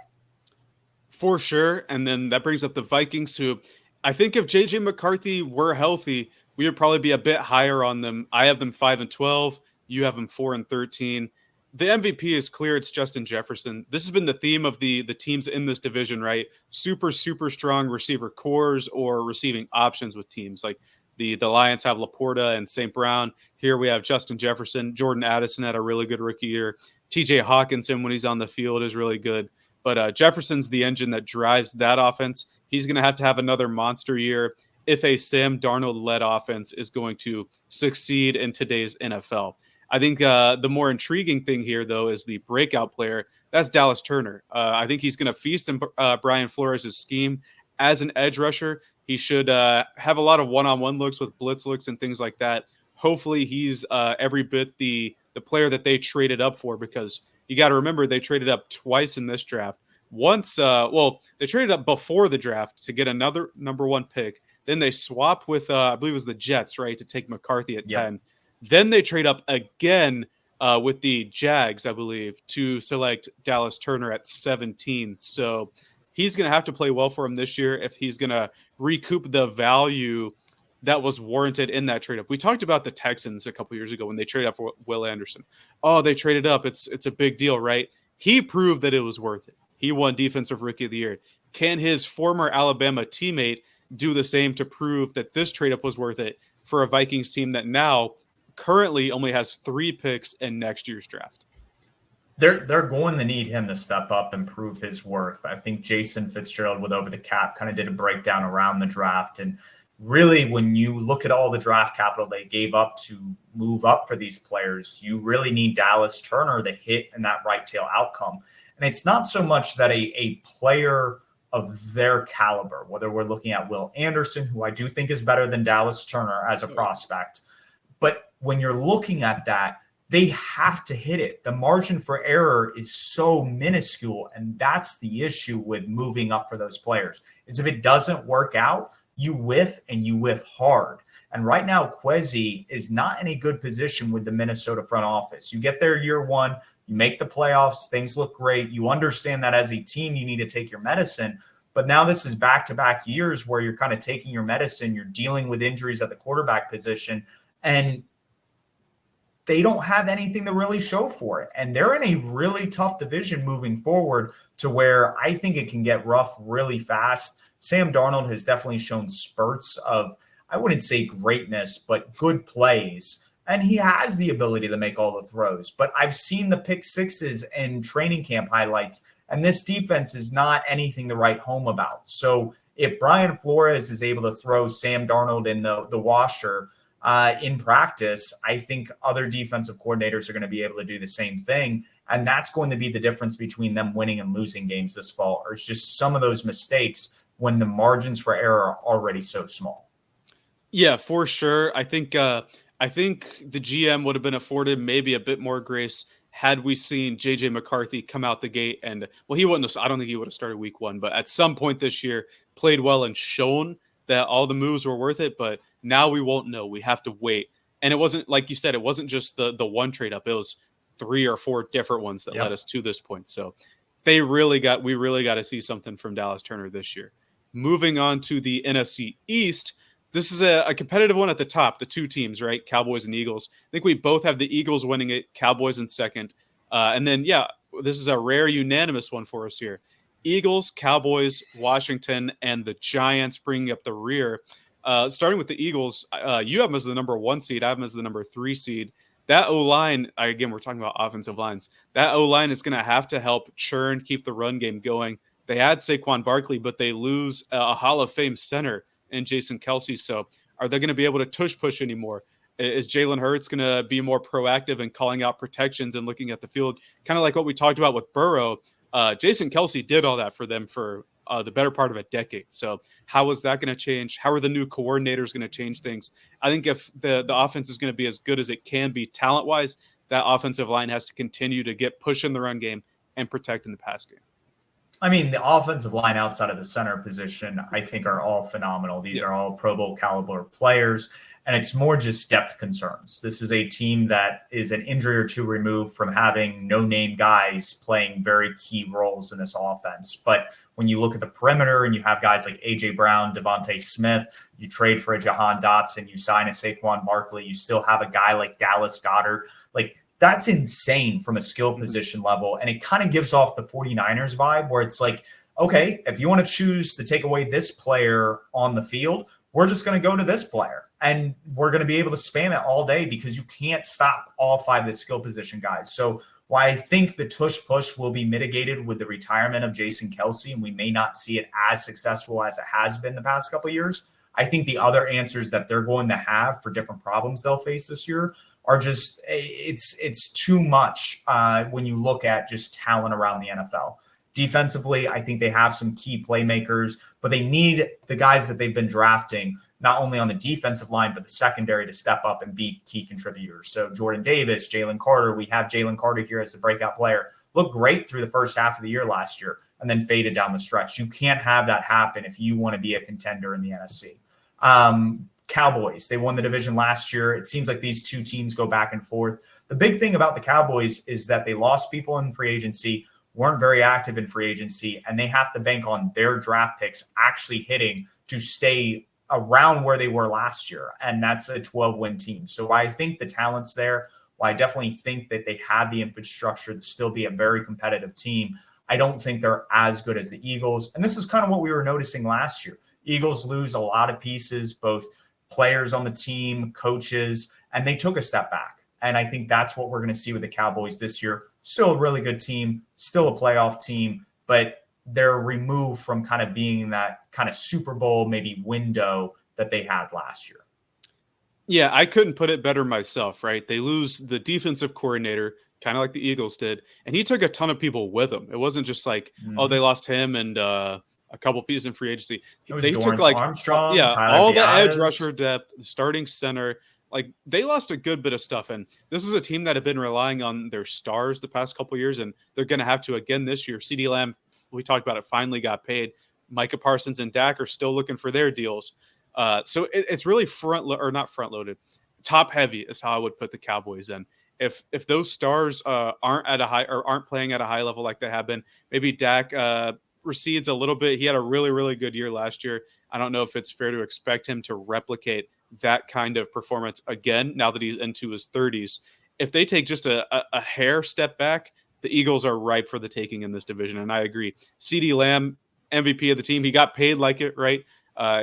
For sure. And then that brings up the Vikings, who I think if JJ McCarthy were healthy, we would probably be a bit higher on them. I have them 5-12. You have them 4-13. The MVP is clear. It's Justin Jefferson. This has been the theme of the teams in this division, right? Super, super strong receiver cores or receiving options with teams. Like the Lions have Laporta and St. Brown. Here we have Justin Jefferson. Jordan Addison had a really good rookie year. TJ Hawkinson, when he's on the field, is really good. But Jefferson's the engine that drives that offense. He's going to have another monster year if a Sam Darnold-led offense is going to succeed in today's NFL. I think the more intriguing thing here, though, is the breakout player. That's Dallas Turner. I think he's going to feast in Brian Flores' scheme as an edge rusher. He should have a lot of one-on-one looks with blitz looks and things like that. Hopefully he's every bit the player that they traded up for, because you got to remember they traded up twice in this draft. Once, they traded up before the draft to get another number 1 pick. Then they swap with, I believe it was the Jets, right, to take McCarthy at 10. Then they trade up again with the Jags, I believe, to select Dallas Turner at 17. So he's going to have to play well for him this year if he's going to recoup the value that was warranted in that trade up. We talked about the Texans a couple years ago when they traded up for Will Anderson. Oh, they traded up. It's a big deal, right? He proved that it was worth it. He won Defensive Rookie of the Year. Can his former Alabama teammate do the same to prove that this trade up was worth it for a Vikings team that now currently only has 3 picks in next year's draft? They're going to need him to step up and prove his worth. I think Jason Fitzgerald with Over the Cap kind of did a breakdown around the draft. And really, when you look at all the draft capital they gave up to move up for these players, you really need Dallas Turner to hit in that right tail outcome. And it's not so much that a player of their caliber, whether we're looking at Will Anderson, who I do think is better than Dallas Turner as a prospect. But when you're looking at that, they have to hit it. The margin for error is so minuscule, and that's the issue with moving up for those players, is if it doesn't work out, you whiff and you whiff hard. And right now, Kwesi is not in a good position with the Minnesota front office. You get there year one, you make the playoffs, things look great. You understand that as a team, you need to take your medicine. But now this is back-to-back years where you're kind of taking your medicine. You're dealing with injuries at the quarterback position, and they don't have anything to really show for it. And they're in a really tough division moving forward to where I think it can get rough really fast. Sam Darnold has definitely shown spurts of, I wouldn't say greatness, but good plays. And he has the ability to make all the throws. But I've seen the pick sixes and training camp highlights, and this defense is not anything to write home about. So if Brian Flores is able to throw Sam Darnold in the washer in practice, I think other defensive coordinators are going to be able to do the same thing. And that's going to be the difference between them winning and losing games this fall, or it's just some of those mistakes when the margins for error are already so small. Yeah, for sure. I think the GM would have been afforded maybe a bit more grace had we seen JJ McCarthy come out the gate and, well, he wouldn't have, I don't think he would have started week one, but at some point this year played well and shown that all the moves were worth it. But now we won't know. We have to wait. And it wasn't, like you said, it wasn't just the one trade up. It was 3 or 4 different ones that led us to this point. So we really got to see something from Dallas Turner this year. Moving on to the NFC East. This is a competitive one at the top, the two teams, right? Cowboys and Eagles. I think we both have the Eagles winning it, Cowboys in second. And then, this is a rare unanimous one for us here. Eagles, Cowboys, Washington, and the Giants bringing up the rear. Starting with the Eagles, you have them as the number 1 seed. I have them as the number 3 seed. That O-line, again, we're talking about offensive lines. That O-line is going to have to help churn, keep the run game going. They had Saquon Barkley, but they lose a Hall of Fame center in Jason Kelce. So are they going to be able to tush push anymore? Is Jalen Hurts going to be more proactive in calling out protections and looking at the field? Kind of like what we talked about with Burrow. Jason Kelce did all that for them for the better part of a decade. So how is that going to change? How are the new coordinators going to change things? I think if the offense is going to be as good as it can be talent-wise, that offensive line has to continue to get push in the run game and protect in the pass game. I mean, the offensive line outside of the center position, I think, are all phenomenal. These are all Pro Bowl caliber players, and it's more just depth concerns. This is a team that is an injury or two removed from having no-name guys playing very key roles in this offense. But when you look at the perimeter and you have guys like A.J. Brown, Devontae Smith, you trade for a Jahan Dotson, you sign a Saquon Barkley, you still have a guy like Dallas Goedert. Like, that's insane from a skill position level. And it kind of gives off the 49ers vibe where it's like, okay, if you want to choose to take away this player on the field, we're just going to go to this player. And we're going to be able to spam it all day because you can't stop all 5 of the skill position guys. So while I think the tush push will be mitigated with the retirement of Jason Kelce, and we may not see it as successful as it has been the past couple of years, I think the other answers that they're going to have for different problems they'll face this year are just, it's too much when you look at just talent around the NFL. Defensively, I think they have some key playmakers, but they need the guys that they've been drafting, not only on the defensive line, but the secondary to step up and be key contributors. So Jordan Davis, Jalen Carter, we have Jalen Carter here as the breakout player. Looked great through the first half of the year last year and then faded down the stretch. You can't have that happen if you want to be a contender in the NFC. Cowboys, they won the division last year. It seems like these two teams go back and forth. The big thing about the Cowboys is that they lost people in free agency, weren't very active in free agency, and they have to bank on their draft picks actually hitting to stay around where they were last year. And that's a 12-win team. So I think the talent's there. While I definitely think that they have the infrastructure to still be a very competitive team, I don't think they're as good as the Eagles. And this is kind of what we were noticing last year. Eagles lose a lot of pieces, both players on the team, coaches, and they took a step back. And I think that's what we're going to see with the Cowboys this year. Still a really good team, still a playoff team, but they're removed from kind of being that kind of Super Bowl maybe window that they had last year. Yeah, I couldn't put it better myself, right? They lose the defensive coordinator, kind of like the Eagles did, and he took a ton of people with him. It wasn't just like, oh, they lost him and a couple pieces in free agency. It was They took Dorrance like Armstrong, all Tyler the edge Biadasz. rusher depth, starting center. Like they lost a good bit of stuff, and this is a team that had been relying on their stars the past couple of years, and they're going to have to again this year. CeeDee Lamb, we talked about it, finally got paid. Micah Parsons and Dak are still looking for their deals. So it's really not front loaded, top heavy is how I would put the Cowboys in. If those stars aren't at a high or aren't playing at a high level like they have been, maybe Dak recedes a little bit. He had a really, really good year last year. I don't know if it's fair to expect him to replicate that kind of performance again now that he's into his 30s. If they take just a hair step back, the Eagles are ripe for the taking in this division. And I agree. CeeDee Lamb, MVP of the team, he got paid like it, right?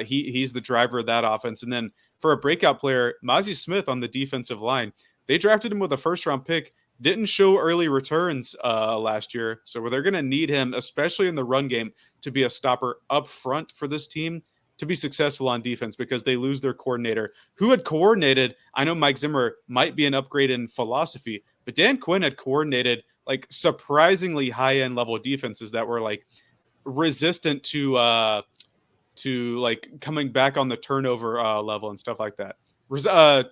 He's the driver of that offense. And then for a breakout player, Mozzie Smith on the defensive line, they drafted him with a first-round pick, didn't show early returns last year. So they're going to need him, especially in the run game, to be a stopper up front for this team to be successful on defense because they lose their coordinator who had coordinated. I know Mike Zimmer might be an upgrade in philosophy, but Dan Quinn had coordinated like surprisingly high-end level defenses that were like resistant to like coming back on the turnover level and stuff like that. I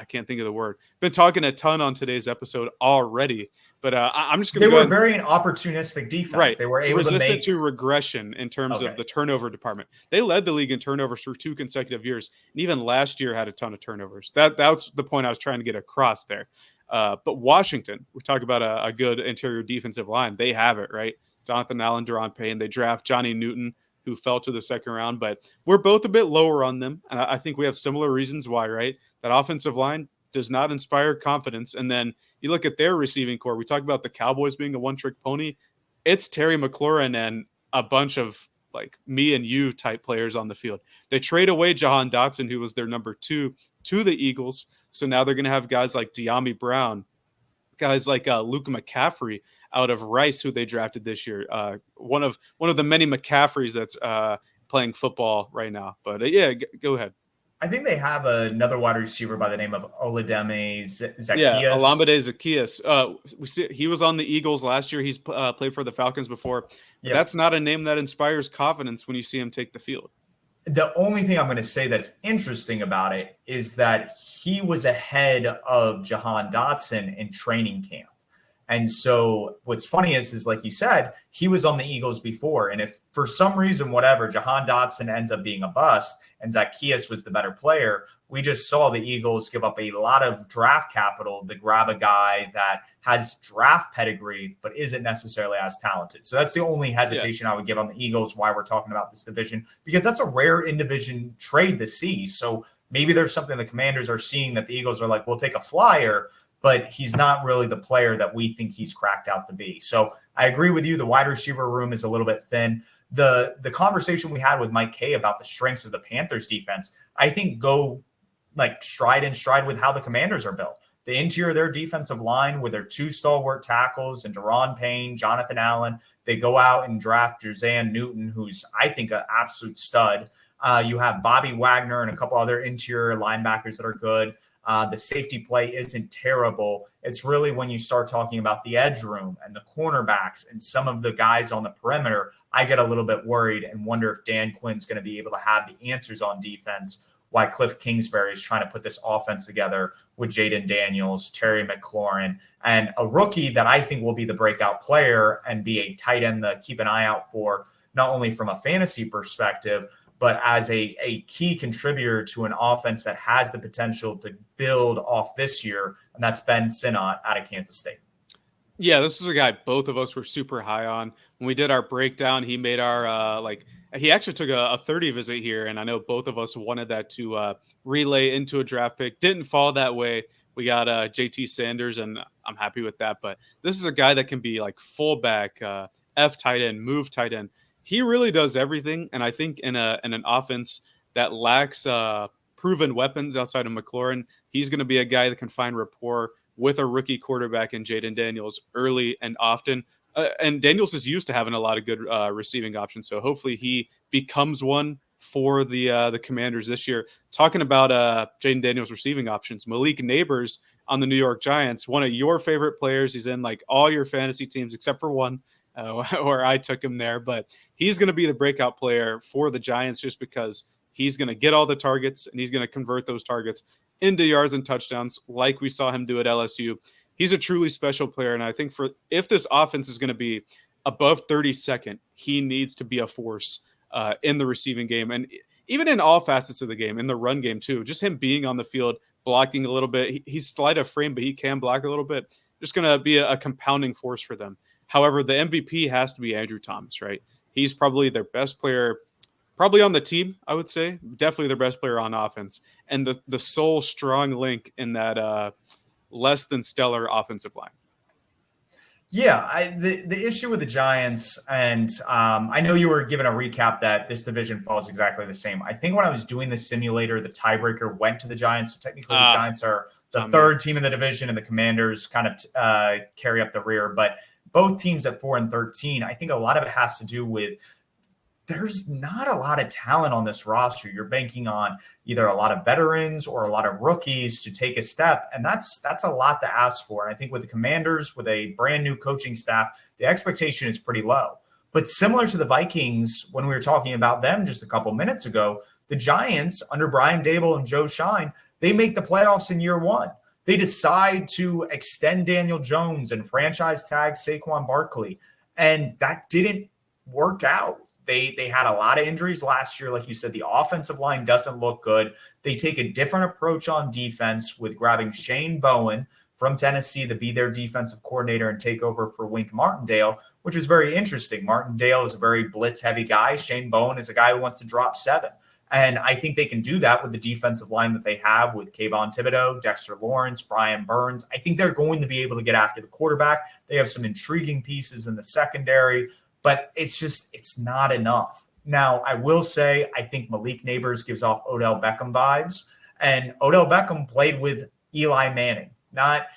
can't think of the word. Been talking a ton on today's episode already, but I'm just going to They were very an opportunistic defense. Right. They were able resistant to regression in terms of the turnover department. They led the league in turnovers for 2 consecutive years, and even last year had a ton of turnovers. That's the point I was trying to get across there. But Washington, we talk about a good interior defensive line. They have it, right? Jonathan Allen, Deron Payne. They draft Johnny Newton, who fell to the second round, but we're both a bit lower on them. And I think we have similar reasons why, right? That offensive line does not inspire confidence. And then you look at their receiving core. We talk about the Cowboys being a one-trick pony. It's Terry McLaurin and a bunch of like me and you type players on the field. They trade away Jahan Dotson, who was their number 2, to the Eagles. So now they're going to have guys like De'Ami Brown, guys like Luka McCaffrey out of Rice, who they drafted this year. One of the many McCaffreys that's playing football right now. But yeah, go ahead. I think they have another wide receiver by the name of Olademe Zaccheaus. Yeah, Olamide Zaccheaus. We see he was on the Eagles last year. He's played for the Falcons before. But that's not a name that inspires confidence when you see him take the field. The only thing I'm going to say that's interesting about it is that he was ahead of Jahan Dotson in training camp. And so what's funny is like you said, he was on the Eagles before. And if for some reason, whatever, Jahan Dotson ends up being a bust and Zaccheaus was the better player, we just saw the Eagles give up a lot of draft capital to grab a guy that has draft pedigree, but isn't necessarily as talented. So that's the only hesitation I would give on the Eagles, why we're talking about this division, because that's a rare in-division trade to see. So maybe there's something the Commanders are seeing that the Eagles are like, we'll take a flyer, but he's not really the player that we think he's cracked out to be. So I agree with you. The wide receiver room is a little bit thin. The conversation we had with Mike Kay about the strengths of the Panthers defense, I think go like stride with how the Commanders are built. The interior of their defensive line with their 2 stalwart tackles and Deron Payne, Jonathan Allen, they go out and draft Jazan Newton, who's I think an absolute stud. You have Bobby Wagner and a couple other interior linebackers that are good. The safety play isn't terrible. It's really when you start talking about the edge room and the cornerbacks and some of the guys on the perimeter, I get a little bit worried and wonder if Dan Quinn's going to be able to have the answers on defense while Cliff Kingsbury is trying to put this offense together with Jaden Daniels, Terry McLaurin, and a rookie that I think will be the breakout player and be a tight end to keep an eye out for, not only from a fantasy perspective, but as a key contributor to an offense that has the potential to build off this year, and that's Ben Sinnott out of Kansas State. Yeah, this is a guy both of us were super high on. When we did our breakdown, he made our he actually took a 30 visit here, and I know both of us wanted that to relay into a draft pick. Didn't fall that way. We got JT Sanders, and I'm happy with that. But this is a guy that can be like fullback, F tight end, move tight end. He really does everything, and I think in an offense that lacks proven weapons outside of McLaurin, he's going to be a guy that can find rapport with a rookie quarterback in Jaden Daniels early and often. And Daniels is used to having a lot of good receiving options, so hopefully he becomes one for the Commanders this year. Talking about Jaden Daniels' receiving options, Malik Neighbors on the New York Giants, one of your favorite players. He's in like all your fantasy teams except for one. where I took him there, but he's going to be the breakout player for the Giants just because he's going to get all the targets and he's going to convert those targets into yards and touchdowns like we saw him do at LSU. He's a truly special player, and I think if this offense is going to be above 32nd, he needs to be a force in the receiving game and even in all facets of the game, in the run game too. Just him being on the field, blocking a little bit. He's slight of frame, but he can block a little bit. Just going to be a compounding force for them. However, the MVP has to be Andrew Thomas, right? He's probably their best player, probably on the team, I would say. Definitely their best player on offense. And the sole strong link in that less than stellar offensive line. Yeah, the issue with the Giants, and I know you were given a recap that this division falls exactly the same. I think when I was doing the simulator, the tiebreaker went to the Giants. So technically, the Giants are the third team in the division, and the Commanders kind of carry up the rear. But both teams at 4-13, I think a lot of it has to do with there's not a lot of talent on this roster. You're banking on either a lot of veterans or a lot of rookies to take a step, and that's a lot to ask for. And I think with the Commanders, with a brand new coaching staff, the expectation is pretty low. But similar to the Vikings, when we were talking about them just a couple minutes ago, the Giants under Brian Daboll and Joe Shine, they make the playoffs in year one. They decide to extend Daniel Jones and franchise tag Saquon Barkley, and that didn't work out. They had a lot of injuries last year. Like you said, the offensive line doesn't look good. They take a different approach on defense with grabbing Shane Bowen from Tennessee to be their defensive coordinator and take over for Wink Martindale, which is very interesting. Martindale is a very blitz-heavy guy. Shane Bowen is a guy who wants to drop 7. And I think they can do that with the defensive line that they have with Kayvon Thibodeau, Dexter Lawrence, Brian Burns. I think they're going to be able to get after the quarterback. They have some intriguing pieces in the secondary, but it's not enough. Now, I will say, I think Malik Neighbors gives off Odell Beckham vibes, and Odell Beckham played with Eli Manning, not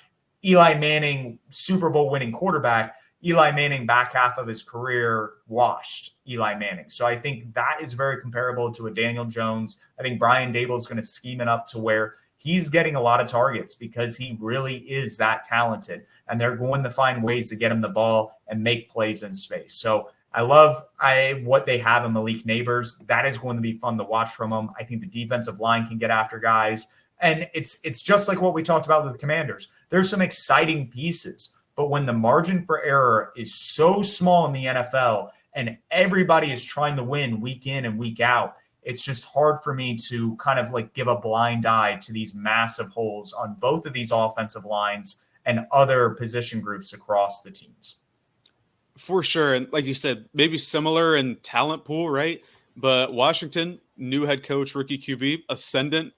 Eli Manning, Super Bowl winning quarterback. Eli Manning, back half of his career, washed Eli Manning. So I think that is very comparable to a Daniel Jones. I think Brian Daboll is going to scheme it up to where he's getting a lot of targets because he really is that talented, and they're going to find ways to get him the ball and make plays in space. So I love what they have in Malik Neighbors. That is going to be fun to watch from him. I think the defensive line can get after guys, and it's just like what we talked about with the Commanders. There's some exciting pieces, but when the margin for error is so small in the NFL and everybody is trying to win week in and week out, it's just hard for me to kind of like give a blind eye to these massive holes on both of these offensive lines and other position groups across the teams. For sure. And like you said, maybe similar in talent pool, right? But Washington, new head coach, rookie QB, ascendant,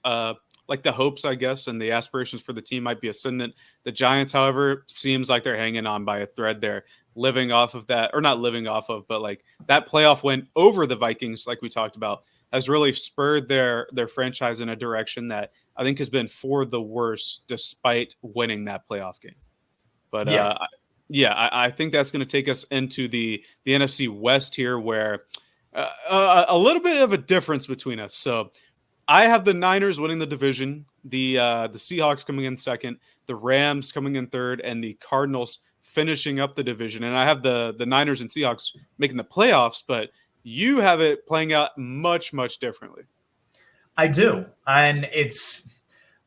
like the hopes, I guess, and the aspirations for the team might be ascendant. The Giants, however, seems like they're hanging on by a thread there, living off of that, or not living off of, but like that playoff win over the Vikings, like we talked about, has really spurred their franchise in a direction that I think has been for the worse despite winning that playoff game. But I think that's going to take us into the NFC West here, where a little bit of a difference between us. So I have the Niners winning the division, the Seahawks coming in second, the Rams coming in third, and the Cardinals finishing up the division. And I have the Niners and Seahawks making the playoffs, but you have it playing out much, much differently. I do. And it's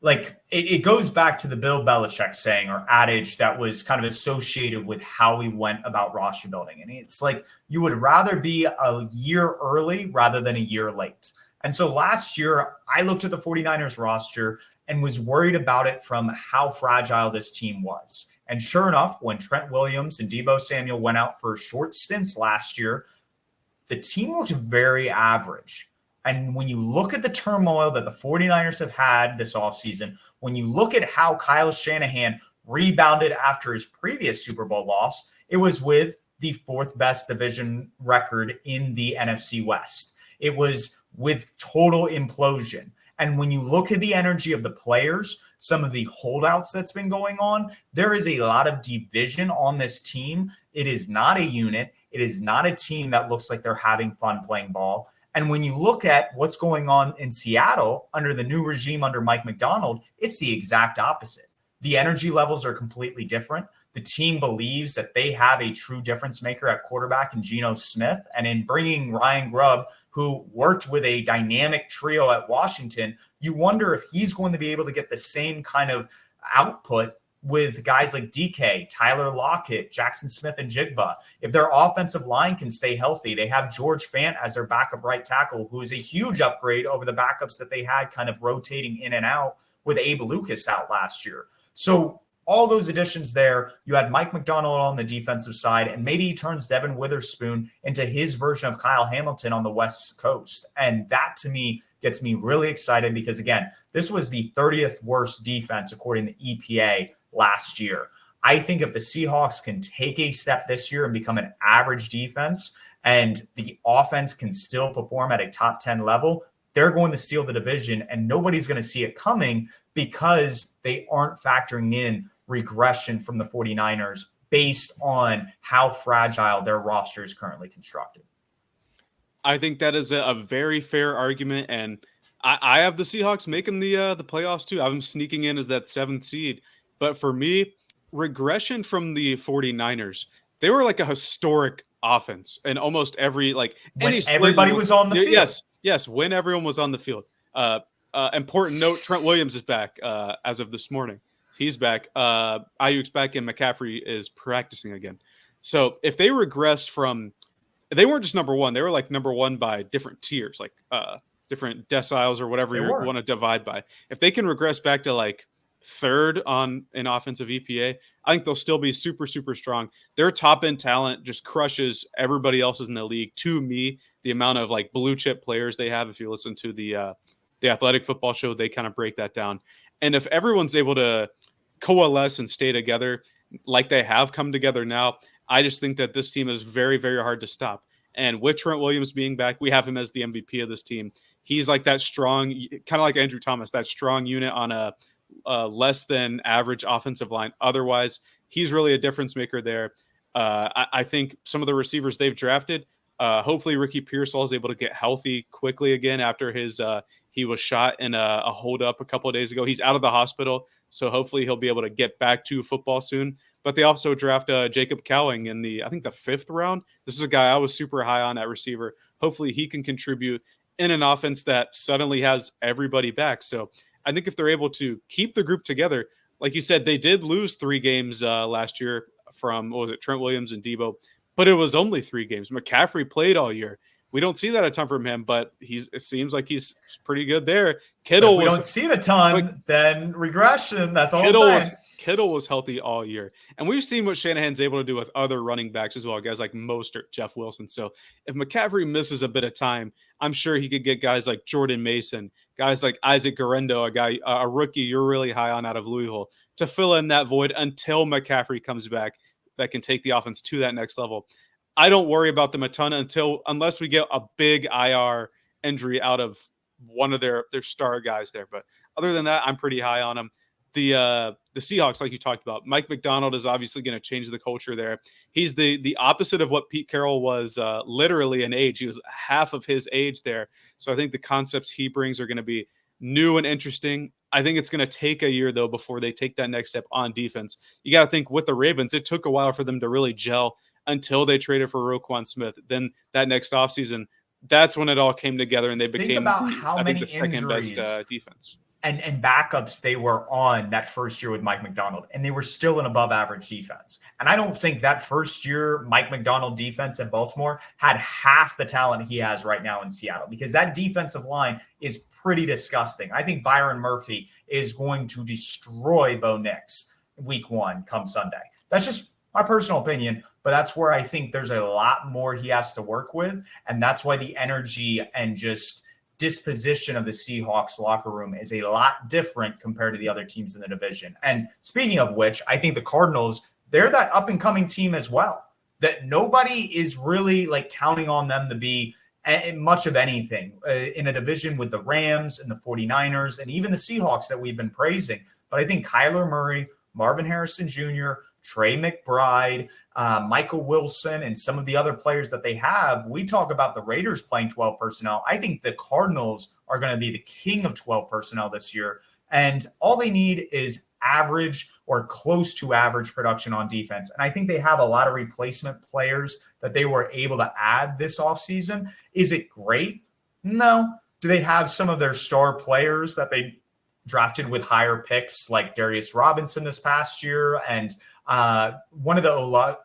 like it goes back to the Bill Belichick saying or adage that was kind of associated with how he went about roster building. And it's like you would rather be a year early rather than a year late. And so last year, I looked at the 49ers roster and was worried about it from how fragile this team was. And sure enough, when Trent Williams and Deebo Samuel went out for short stints last year, the team looked very average. And when you look at the turmoil that the 49ers have had this offseason, when you look at how Kyle Shanahan rebounded after his previous Super Bowl loss, it was with the 4th best division record in the NFC West. It was with total implosion. And when you look at the energy of the players, some of the holdouts that's been going on, there is a lot of division on this team. It is not a unit. It is not a team that looks like they're having fun playing ball. And when you look at what's going on in Seattle under the new regime under Mike Macdonald, it's the exact opposite. The energy levels are completely different. the team believes that they have a true difference maker at quarterback in Geno Smith. And in bringing Ryan Grubb, who worked with a dynamic trio at Washington, you wonder if he's going to be able to get the same kind of output with guys like DK, Tyler Lockett, Jackson Smith, and Jigba. If their offensive line can stay healthy, they have George Fant as their backup right tackle, who is a huge upgrade over the backups that they had kind of rotating in and out with Abe Lucas out last year. So all those additions there, you had Mike McDonald on the defensive side, and maybe he turns Devin Witherspoon into his version of Kyle Hamilton on the West Coast. And that, to me, gets me really excited because, again, this was the 30th worst defense according to EPA last year. I think if the Seahawks can take a step this year and become an average defense and the offense can still perform at a top 10 level, they're going to steal the division and nobody's going to see it coming because they aren't factoring in regression from the 49ers based on how fragile their roster is currently constructed. I think that is a very fair argument, and I have the Seahawks making the playoffs too. I'm sneaking in as that 7th seed. But for me, regression from the 49ers, they were like a historic offense and almost every when everybody was on the field. Yes, when everyone was on the field. Important note, Trent Williams is back as of this morning. He's back. Ayuk's back and McCaffrey is practicing again. So if they regressed from – they weren't just number one. They were like number one by different tiers, like different deciles or whatever you want to divide by. If they can regress back to like – third on an offensive EPA, I think they'll still be super, super strong. Their top end talent just crushes everybody else's in the league. To me, the amount of like blue chip players they have, if you listen to the Athletic Football Show, they kind of break that down. And if everyone's able to coalesce and stay together like they have come together now, I just think that this team is very, very hard to stop. And with Trent Williams being back, we have him as the MVP of this team. He's like that strong, kind of like Andrew Thomas, that strong unit on a less than average offensive line. Otherwise, he's really a difference maker there. I think some of the receivers they've drafted, hopefully Ricky Pearsall is able to get healthy quickly again after he was shot in a hold up a couple of days ago. He's out of the hospital, so hopefully he'll be able to get back to football soon. But they also draft Jacob Cowing in I think the 5th round. This is a guy I was super high on at receiver. Hopefully he can contribute in an offense that suddenly has everybody back. So I think if they're able to keep the group together, like you said, they did lose 3 games last year from, Trent Williams and Debo, but it was only 3 games. McCaffrey played all year. We don't see that a ton from him, but it seems like he's pretty good there. Kittle, we don't see it a ton, then regression. That's all I'm saying. Kittle was healthy all year. And we've seen what Shanahan's able to do with other running backs as well, guys like Mostert, Jeff Wilson. So if McCaffrey misses a bit of time, I'm sure he could get guys like Jordan Mason, guys like Isaac Guerrero, a rookie you're really high on out of Louisville, to fill in that void until McCaffrey comes back that can take the offense to that next level. I don't worry about them a ton unless we get a big IR injury out of one of their star guys there. But other than that, I'm pretty high on them. The Seahawks, like you talked about, Mike McDonald is obviously going to change the culture there. He's the opposite of what Pete Carroll was literally in age. He was half of his age there. So I think the concepts he brings are going to be new and interesting. I think it's going to take a year, though, before they take that next step on defense. You got to think with the Ravens, it took a while for them to really gel until they traded for Roquan Smith. Then that next offseason, that's when it all came together and they became the second best defense. And backups they were on that first year with Mike McDonald, and they were still an above average defense. And I don't think that first year Mike McDonald defense in Baltimore had half the talent he has right now in Seattle, because that defensive line is pretty disgusting. I think Byron Murphy is going to destroy Bo Nix week 1 come Sunday. That's just my personal opinion, but that's where I think there's a lot more he has to work with. And that's why the energy and just disposition of the Seahawks locker room is a lot different compared to the other teams in the division. And speaking of which, I think the Cardinals, they're that up and coming team as well, that nobody is really like counting on them to be much of anything in a division with the Rams and the 49ers and even the Seahawks that we've been praising. But I think Kyler Murray, Marvin Harrison Jr., Trey McBride, Michael Wilson, and some of the other players that they have. We talk about the Raiders playing 12 personnel. I think the Cardinals are going to be the king of 12 personnel this year. And all they need is average or close to average production on defense. And I think they have a lot of replacement players that they were able to add this offseason. Is it great? No. Do they have some of their star players that they drafted with higher picks, like Darius Robinson this past year, and one of the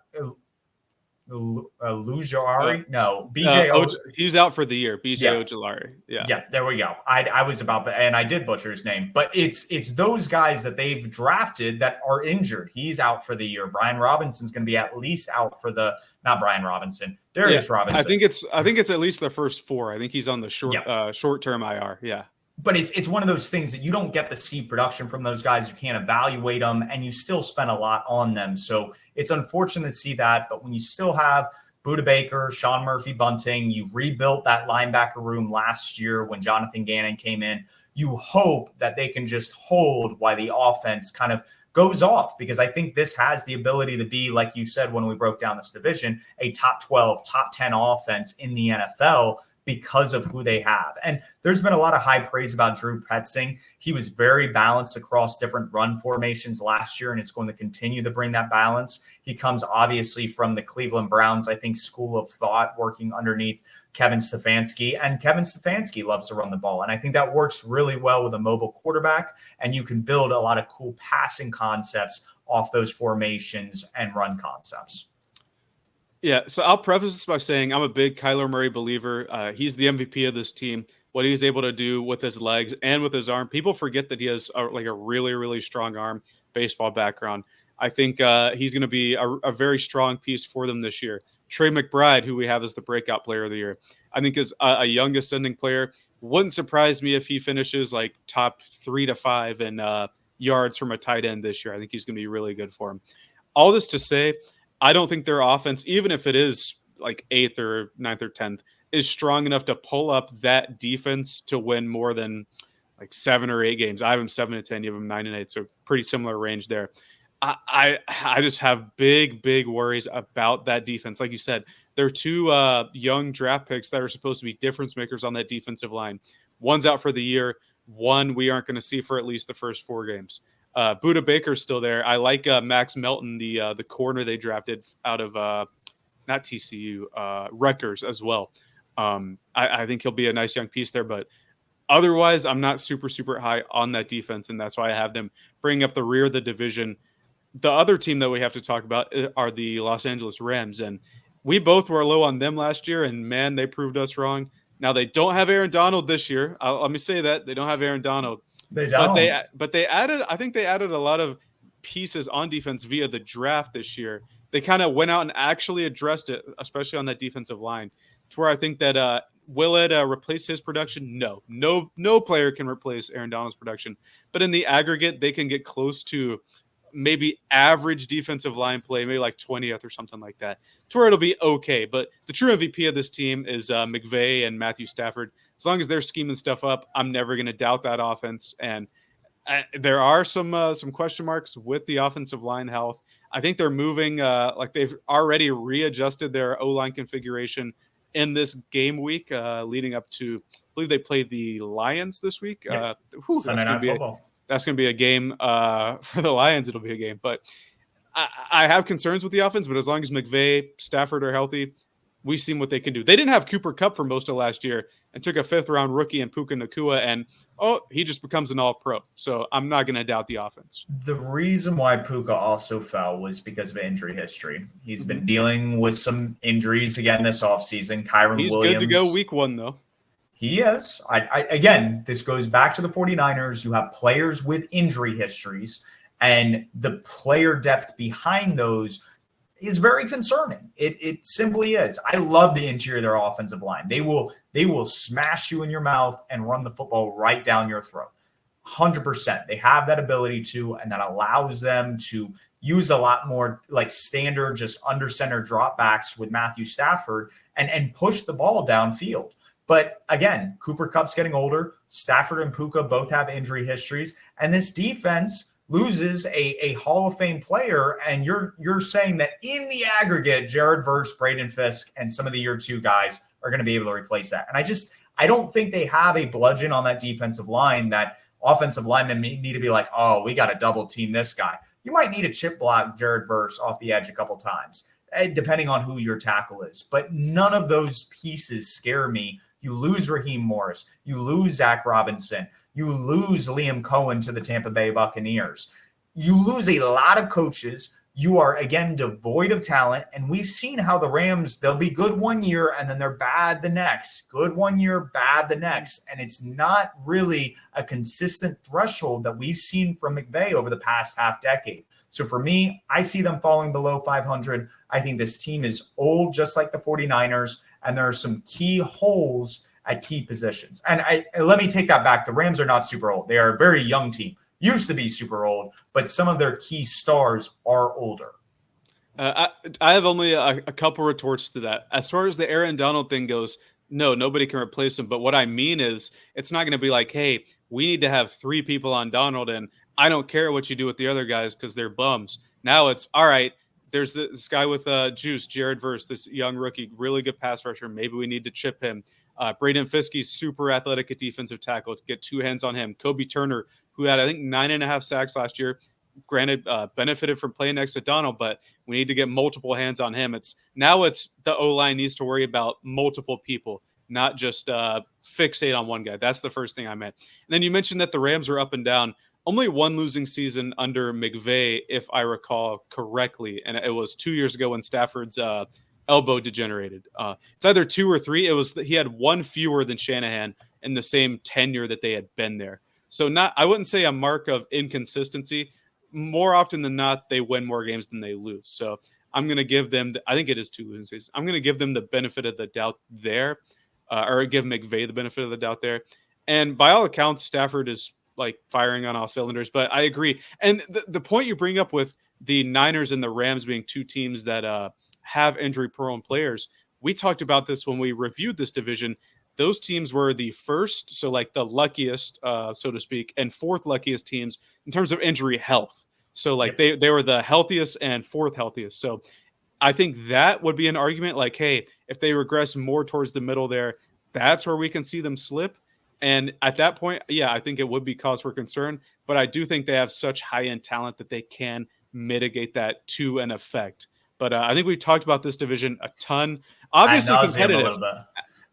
Lujari? No, BJ. He's out for the year. BJ Yeah. Ojulari. Yeah, there we go. I was about to, and I did butcher his name, but it's those guys that they've drafted that are injured. He's out for the year. Brian Robinson's going to be at least out for not Brian Robinson, Darius Robinson. I think it's at least the first 4. I think he's on the short-term IR. Yeah. But it's one of those things that you don't get to see production from those guys. You can't evaluate them, and you still spend a lot on them. So it's unfortunate to see that. But when you still have Budda Baker, Sean Murphy-Bunting, you rebuilt that linebacker room last year when Jonathan Gannon came in. You hope that they can just hold while the offense kind of goes off, because I think this has the ability to be, like you said when we broke down this division, a top 12, top 10 offense in the NFL, because of who they have. And there's been a lot of high praise about Drew Petzing. He was very balanced across different run formations last year, and it's going to continue to bring that balance. He comes obviously from the Cleveland Browns, I think, school of thought, working underneath Kevin Stefanski. And Kevin Stefanski loves to run the ball. And I think that works really well with a mobile quarterback, and you can build a lot of cool passing concepts off those formations and run concepts. Yeah, so I'll preface this by saying I'm a big Kyler Murray believer. He's the MVP of this team. What he's able to do with his legs and with his arm, people forget that he has a really, really strong arm, baseball background. I think he's going to be a very strong piece for them this year. Trey McBride, who we have as the breakout player of the year, I think is a young ascending player. Wouldn't surprise me if he finishes like top 3 to 5 in yards from a tight end this year. I think he's going to be really good for him. All this to say, I don't think their offense, even if it is like 8th or 9th or 10th, is strong enough to pull up that defense to win more than like 7 or 8 games. I have them 7 to 10, you have them 9 and 8, so pretty similar range there. I just have big worries about that defense. Like you said, there are 2 young draft picks that are supposed to be difference makers on that defensive line. One's out for the year. One we aren't going to see for at least the first 4 games. Budda Baker's still there. I like Max Melton, the corner they drafted out of not TCU, Rutgers as well. I think he'll be a nice young piece there, but otherwise I'm not super high on that defense, and that's why I have them bring up the rear of the division. The other team that we have to talk about are the Los Angeles Rams, and we both were low on them last year, and man, they proved us wrong. Now they don't have Aaron Donald this year. Let me say that they don't have Aaron Donald. They don't. But they added. I think they added a lot of pieces on defense via the draft this year. They kind of went out and actually addressed it, especially on that defensive line. To where I think that will it replace his production? No player can replace Aaron Donald's production. But in the aggregate, they can get close to maybe average defensive line play, maybe like 20th or something like that, to where it'll be okay. But the true MVP of this team is McVay and Matthew Stafford. As long as they're scheming stuff up, I'm never going to doubt that offense. And there are some question marks with the offensive line health. I think they're moving like they've already readjusted their O-line configuration in this game week leading up to, I believe they play the Lions this week. Yeah. Sunday Night Football. That's going to be a game for the Lions. It'll be a game. But I have concerns with the offense, but as long as McVay, Stafford are healthy, we've seen what they can do. They didn't have Cooper Kupp for most of last year and took a 5th-round rookie in Puka Nacua, and, he just becomes an all-pro. So I'm not going to doubt the offense. The reason why Puka also fell was because of injury history. He's been dealing with some injuries again this offseason. Kyron Williams. He's good to go week 1, though. He is. Again, this goes back to the 49ers. You have players with injury histories, and the player depth behind those is very concerning. It simply is. I love the interior of their offensive line. They will smash you in your mouth and run the football right down your throat. 100%. They have that ability to, and that allows them to use a lot more like standard, just under center dropbacks with Matthew Stafford and push the ball downfield. But again, Cooper Kupp's getting older. Stafford and Puka both have injury histories. And this defense loses a Hall of Fame player. And you're saying that in the aggregate, Jared Verse, Braden Fisk, and some of the year 2 guys are going to be able to replace that. And I don't think they have a bludgeon on that defensive line that offensive linemen need to be like, oh, we got to double team this guy. you might need a chip block Jared Verse off the edge a couple times, depending on who your tackle is. But none of those pieces scare me. You lose Raheem Morris, you lose Zach Robinson, you lose Liam Cohen to the Tampa Bay Buccaneers. You lose a lot of coaches. You are, again, devoid of talent. And we've seen how the Rams, they'll be good one year and then they're bad the next. Good one year, bad the next. And it's not really a consistent threshold that we've seen from McVay over the past half decade. So for me, I see them falling below 500. I think this team is old, just like the 49ers. And there are some key holes at key positions. And let me take that back. The Rams are not super old. They are a very young team. Used to be super old, but some of their key stars are older. I have only a couple retorts to that. As far as the Aaron Donald thing goes, no, nobody can replace him. But what I mean is it's not going to be like, hey, we need to have 3 people on Donald, and I don't care what you do with the other guys because they're bums. Now it's, all right, there's this guy with juice, Jared Verse, this young rookie, really good pass rusher. Maybe we need to chip him. Braden Fiskey's super athletic at defensive tackle to get 2 hands on him. Kobe Turner, who had, I think, 9.5 sacks last year, granted, benefited from playing next to Donald, but we need to get multiple hands on him. It's the O-line needs to worry about multiple people, not just fixate on one guy. That's the first thing I meant. And then you mentioned that the Rams are up and down. Only one losing season under McVay, if I recall correctly, and it was 2 years ago when Stafford's elbow degenerated. It's either 2 or 3. He had 1 fewer than Shanahan in the same tenure that they had been there. So I wouldn't say a mark of inconsistency. More often than not, they win more games than they lose. So I'm going to give them, I think it is 2 losing seasons. I'm going to give them the benefit of the doubt there, or give McVay the benefit of the doubt there. And by all accounts, Stafford is like firing on all cylinders, but I agree. And the point you bring up with the Niners and the Rams being 2 teams that have injury prone players, we talked about this when we reviewed this division. Those teams were the first, so like the luckiest, so to speak, and 4th luckiest teams in terms of injury health. So like they were the healthiest and 4th healthiest. So I think that would be an argument like, hey, if they regress more towards the middle there, that's where we can see them slip. And at that point, yeah, I think it would be cause for concern. But I do think they have such high-end talent that they can mitigate that to an effect. But I think we've talked about this division a ton. Obviously competitive.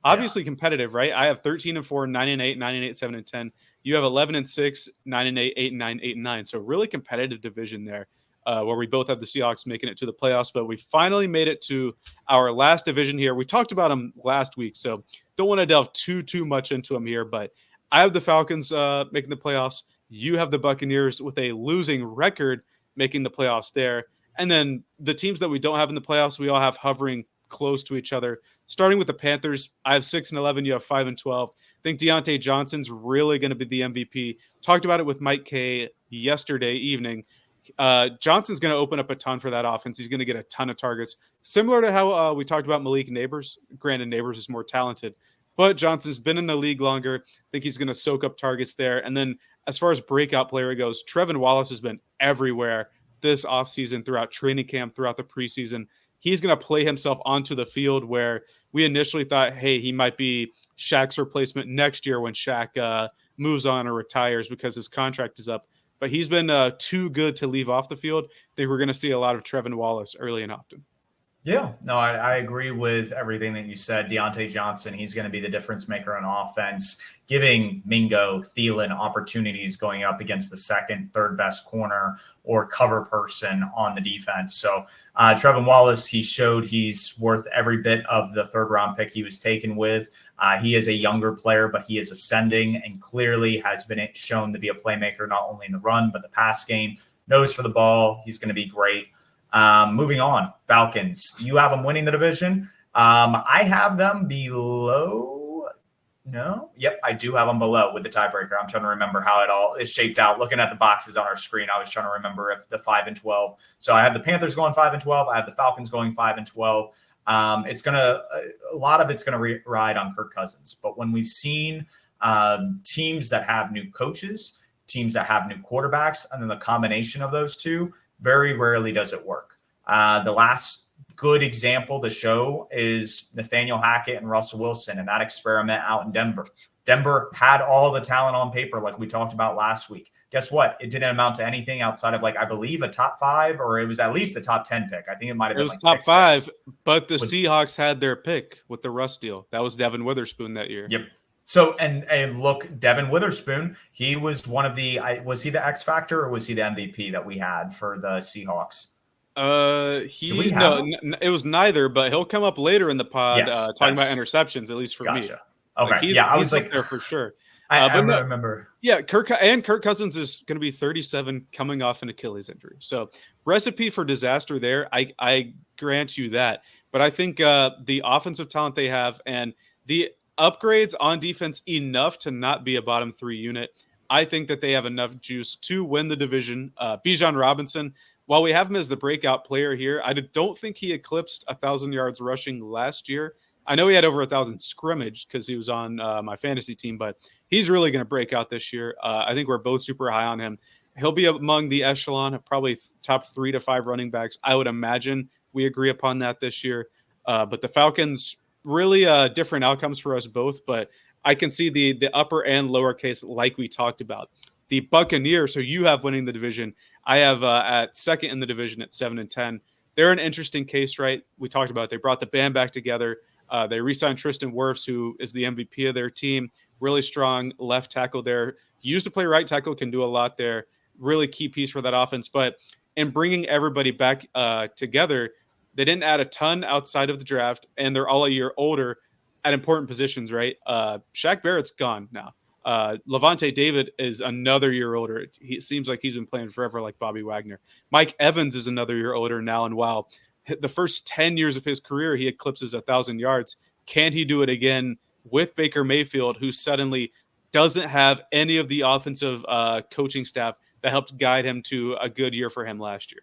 Obviously competitive, right? I have 13-4, 9-8, 9-8, 7-10. You have 11-6, 9-8, 8-9, 8-9. So really competitive division there, where we both have the Seahawks making it to the playoffs. But we finally made it to our last division here. We talked about them last week, so don't want to delve too much into them here. But I have the Falcons making the playoffs. You have the Buccaneers with a losing record making the playoffs there. And then the teams that we don't have in the playoffs, we all have hovering close to each other. Starting with the Panthers, I have 6-11. You have 5-12. I think Deontay Johnson's really going to be the MVP. Talked about it with Mike Kay yesterday evening. Johnson's going to open up a ton for that offense. He's going to get a ton of targets. Similar to how we talked about Malik Neighbors. Granted, Neighbors is more talented, but Johnson's been in the league longer. I think he's going to soak up targets there. And then as far as breakout player goes, Trevin Wallace has been everywhere this offseason, throughout training camp, throughout the preseason. He's going to play himself onto the field where we initially thought, hey, he might be Shaq's replacement next year when Shaq moves on or retires because his contract is up. But he's been too good to leave off the field. I think we're going to see a lot of Trevin Wallace early and often. Yeah, no, I agree with everything that you said. Deontay Johnson, he's going to be the difference maker on offense, giving Mingo, Thielen opportunities going up against the second, third best corner or cover person on the defense. So Trevin Wallace, he showed he's worth every bit of the 3rd round pick he was taken with. He is a younger player, but he is ascending and clearly has been shown to be a playmaker, not only in the run, but the pass game. Nose for the ball. He's going to be great. Moving on, Falcons. You have them winning the division. I have them below. No. Yep, I do have them below with the tiebreaker. I'm trying to remember how it all is shaped out. Looking at the boxes on our screen, I was trying to remember if the 5-12. So I have the Panthers going 5-12. I have the Falcons going 5-12. It's a lot of it's gonna ride on Kirk Cousins. But when we've seen teams that have new coaches, teams that have new quarterbacks, and then the combination of those two, very rarely does it work. The last good example to show is Nathaniel Hackett and Russell Wilson and that experiment out in Denver. Denver had all the talent on paper, like we talked about last week. Guess what? It didn't amount to anything outside of, like, I believe a top 5, or it was at least a top 10 pick. I think it might have It been was like top pick 5, 6. but the Seahawks had their pick with the Russ deal. That was Devin Witherspoon that year. Yep. So, and look, Devin Witherspoon, he was one of the, was he the X factor or was he the MVP that we had for the Seahawks? It was neither, but he'll come up later in the pod, Yes, talking about interceptions, at least for me. Okay. He's up there for sure. I remember. Yeah, Kirk Cousins is going to be 37 coming off an Achilles injury. So recipe for disaster there. I grant you that. But I think the offensive talent they have and the upgrades on defense enough to not be a bottom 3 unit. I think that they have enough juice to win the division. Bijan Robinson, while we have him as the breakout player here, I don't think he eclipsed 1,000 yards rushing last year. I know he had over 1,000 scrimmage because he was on my fantasy team, but he's really going to break out this year. I think we're both super high on him. He'll be among the echelon of probably top 3 to 5 running backs. I would imagine we agree upon that this year. But the Falcons, really different outcomes for us both, but I can see the upper and lower case like we talked about. The Buccaneers, so you have winning the division. I have at second in the division at 7-10. They're an interesting case, right? We talked about it. They brought the band back together. They re-signed Tristan Wirfs, who is the MVP of their team. Really strong left tackle there. He used to play right tackle, can do a lot there. Really key piece for that offense. But in bringing everybody back together, they didn't add a ton outside of the draft, and they're all a year older at important positions, right? Shaq Barrett's gone now. Levante David is another year older. He seems like he's been playing forever, like Bobby Wagner. Mike Evans is another year older now, and while the first 10 years of his career, he eclipses 1,000 yards. Can he do it again with Baker Mayfield, who suddenly doesn't have any of the offensive coaching staff that helped guide him to a good year for him last year?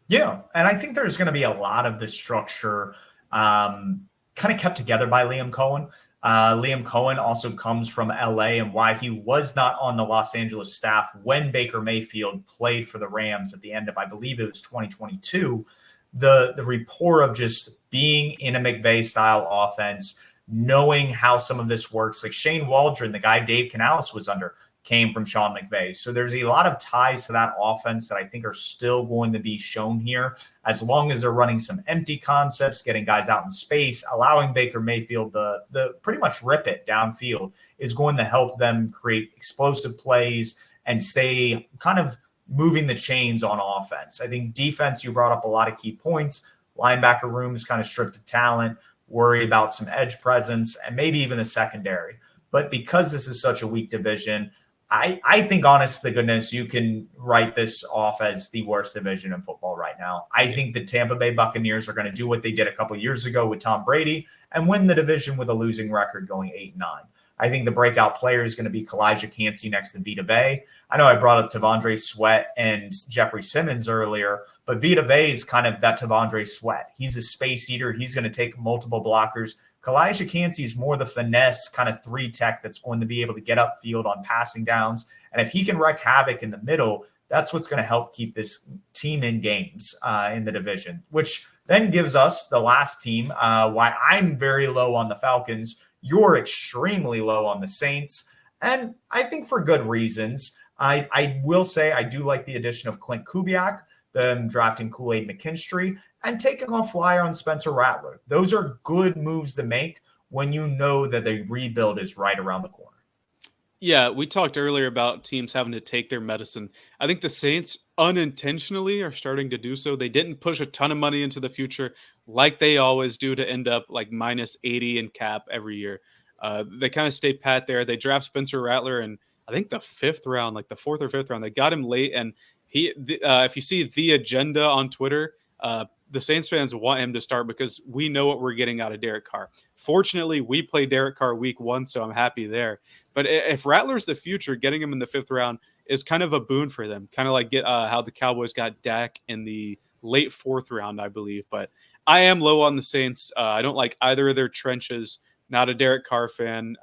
Yeah, and I think there's going to be a lot of the structure kind of kept together by Liam Cohen. Liam Cohen also comes from LA, and why he was not on the Los Angeles staff when Baker Mayfield played for the Rams at the end of, I believe it was 2022, the rapport of just being in a McVay style offense, knowing how some of this works. Like Shane Waldron, the guy Dave Canales was under, came from Sean McVay. So there's a lot of ties to that offense that I think are still going to be shown here, as long as they're running some empty concepts, getting guys out in space, allowing Baker Mayfield the pretty much rip it downfield is going to help them create explosive plays and stay kind of moving the chains on offense. I think defense, you brought up a lot of key points. Linebacker room is kind of stripped of talent, worry about some edge presence, and maybe even the secondary. But because this is such a weak division, I think, honest to goodness, you can write this off as the worst division in football right now. I think the Tampa Bay Buccaneers are going to do what they did a couple of years ago with Tom Brady and win the division with a losing record going 8-9. I think the breakout player is going to be Kalijah Cansey next to Vita Vea. I know I brought up Tavondre Sweat and Jeffrey Simmons earlier, but Vita Vea is kind of that Tavondre Sweat. He's a space eater. He's going to take multiple blockers. Kalijah Cansey is more the finesse kind of 3 tech that's going to be able to get upfield on passing downs. And if he can wreak havoc in the middle, that's what's going to help keep this team in games in the division, which then gives us the last team. Why I'm very low on the Falcons. You're extremely low on the Saints. And I think for good reasons. I will say I do like the addition of Clint Kubiak, them drafting Kool-Aid McKinstry, and taking a flyer on Spencer Rattler. Those are good moves to make when you know that the rebuild is right around the corner. Yeah, we talked earlier about teams having to take their medicine. I think the Saints unintentionally are starting to do so. They didn't push a ton of money into the future like they always do to end up like minus 80 in cap every year. They kind of stay pat there. They draft Spencer Rattler in, I think, the 5th round, like the 4th or 5th round. They got him late, and if you see the agenda on Twitter, the Saints fans want him to start because we know what we're getting out of Derek Carr. Fortunately, we play Derek Carr week 1, so I'm happy there. But if Rattler's the future, getting him in the 5th round is kind of a boon for them, kind of like how the Cowboys got Dak in the late 4th round, I believe. But I am low on the Saints. I don't like either of their trenches. Not a Derek Carr fan.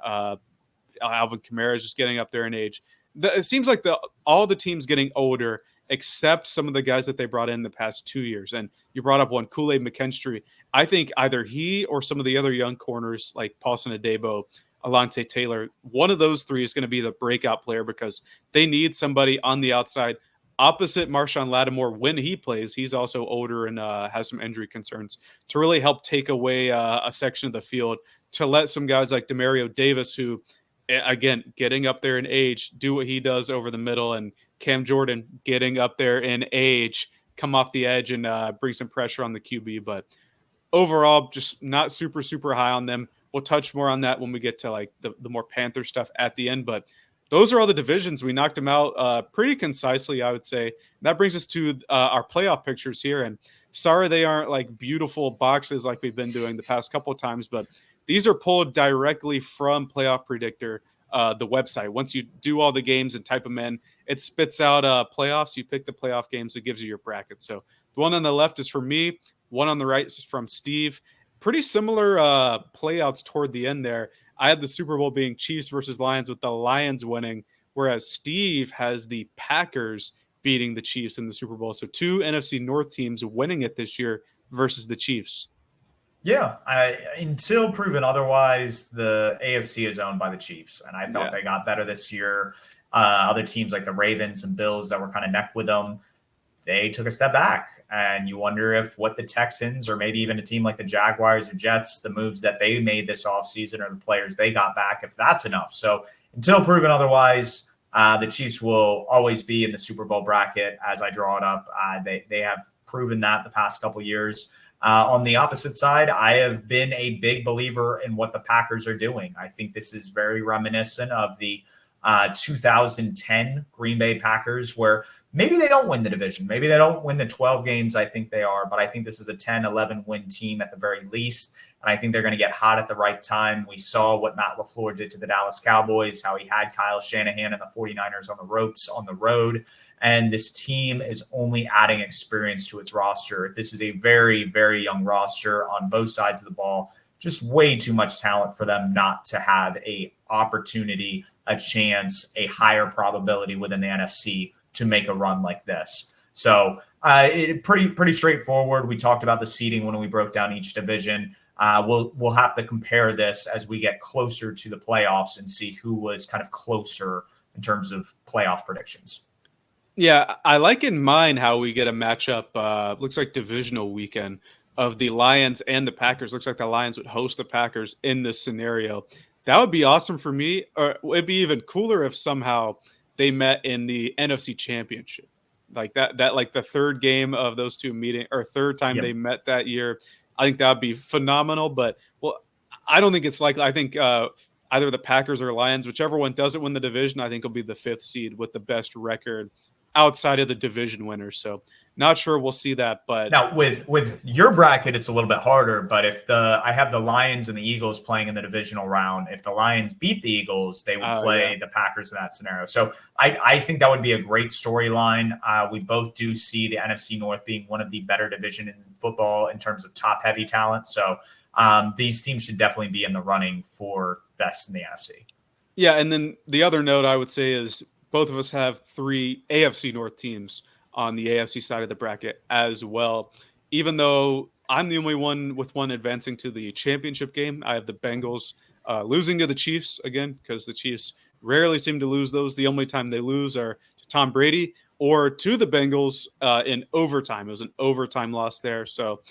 Alvin Kamara is just getting up there in age. It seems like all the teams getting older, except some of the guys that they brought in the past 2 years. And you brought up one, Kool-Aid McKinstry. I think either he or some of the other young corners like Paulson Adebo Alontae Taylor. One of those three is going to be the breakout player because they need somebody on the outside opposite Marshawn Lattimore when he plays. He's also older and has some injury concerns to really help take away a section of the field, to let some guys like Demario Davis, who, again, getting up there in age, do what he does over the middle, and Cam Jordan getting up there in age, come off the edge and bring some pressure on the QB. But overall, just not super, super high on them. We'll touch more on that when we get to like the more Panther stuff at the end. But those are all the divisions. We knocked them out pretty concisely, I would say. That brings us to our playoff pictures here. And sorry they aren't like beautiful boxes like we've been doing the past couple of times, but these are pulled directly from Playoff Predictor, the website. Once you do all the games and type them in, it spits out playoffs. You pick the playoff games, it gives you your bracket. So the one on the left is from me. One on the right is from Steve. Pretty similar playouts toward the end there. I had the Super Bowl being Chiefs versus Lions, with the Lions winning, whereas Steve has the Packers beating the Chiefs in the Super Bowl. So two NFC North teams winning it this year versus the Chiefs. Yeah, until proven otherwise, the AFC is owned by the Chiefs, and I thought they got better this year. Other teams like the Ravens and Bills that were kind of neck with them, they took a step back, and you wonder if what the Texans, or maybe even a team like the Jaguars or Jets, the moves that they made this offseason or the players they got back, if that's enough. So until proven otherwise, the Chiefs will always be in the Super Bowl bracket as I draw it up. They have proven that the past couple years. On the opposite side, I have been a big believer in what the Packers are doing. I think this is very reminiscent of the 2010 Green Bay Packers, where maybe they don't win the division. Maybe they don't win the 12 games I think they are, but I think this is a 10, 11 win team at the very least. And I think they're going to get hot at the right time. We saw what Matt LaFleur did to the Dallas Cowboys, how he had Kyle Shanahan and the 49ers on the ropes on the road. And this team is only adding experience to its roster. This is a very, very young roster on both sides of the ball. Just way too much talent for them not to have a opportunity, a chance, a higher probability within the NFC to make a run like this. So pretty straightforward. We talked about the seeding when we broke down each division. We'll have to compare this as we get closer to the playoffs and see who was kind of closer in terms of playoff predictions. Yeah, I like in mind how we get a matchup, looks like divisional weekend, of the Lions and the Packers. Looks like the Lions would host the Packers in this scenario. That would be awesome for me. Or it'd be even cooler if somehow they met in the NFC Championship. Like that like the third game of those two meeting, or third time they met that year. I think that would be phenomenal. But I don't think it's likely. I think either the Packers or Lions, whichever one doesn't win the division, I think will be the 5th seed with the best record outside of the division winners. So not sure we'll see that. But now with your bracket, it's a little bit harder. But if I have the Lions and the Eagles playing in the divisional round, if the Lions beat the Eagles, they would play the Packers in that scenario. So I think that would be a great storyline. We both do see the NFC North being one of the better division in football in terms of top heavy talent. So these teams should definitely be in the running for best in the NFC. Yeah. And then the other note I would say is both of us have 3 AFC North teams on the AFC side of the bracket as well. Even though I'm the only one with one advancing to the championship game, I have the Bengals losing to the Chiefs again, because the Chiefs rarely seem to lose those. The only time they lose are to Tom Brady or to the Bengals in overtime. It was an overtime loss there. So,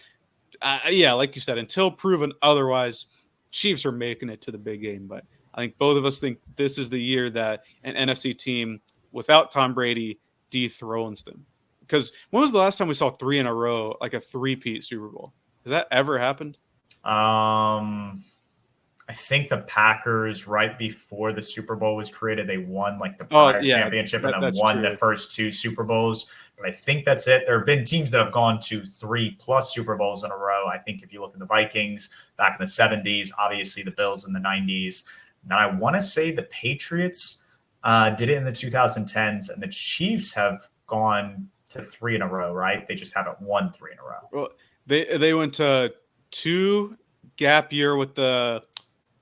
like you said, until proven otherwise, Chiefs are making it to the big game. But I think both of us think this is the year that an NFC team without Tom Brady dethrones them. Because when was the last time we saw 3 in a row, like a 3-peat Super Bowl? Has that ever happened? I think the Packers, right before the Super Bowl was created, they won like the prior championship and then won the first 2 Super Bowls. But I think that's it. There have been teams that have gone to 3+ Super Bowls in a row. I think if you look at the Vikings back in the 70s, obviously the Bills in the 90s. Now I want to say the Patriots did it in the 2010s, and the Chiefs have gone to 3 in a row, right? They just haven't won 3 in a row. Well, they went to 2 gap year with the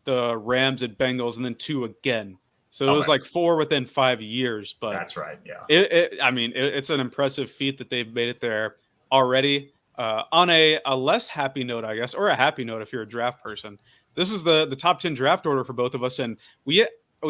Rams and Bengals, and then 2 again. So it was like 4 within 5 years. But that's right. Yeah. It's an impressive feat that they've made it there already. On a less happy note, I guess, or a happy note if you're a draft person, this is the top 10 draft order for both of us, and we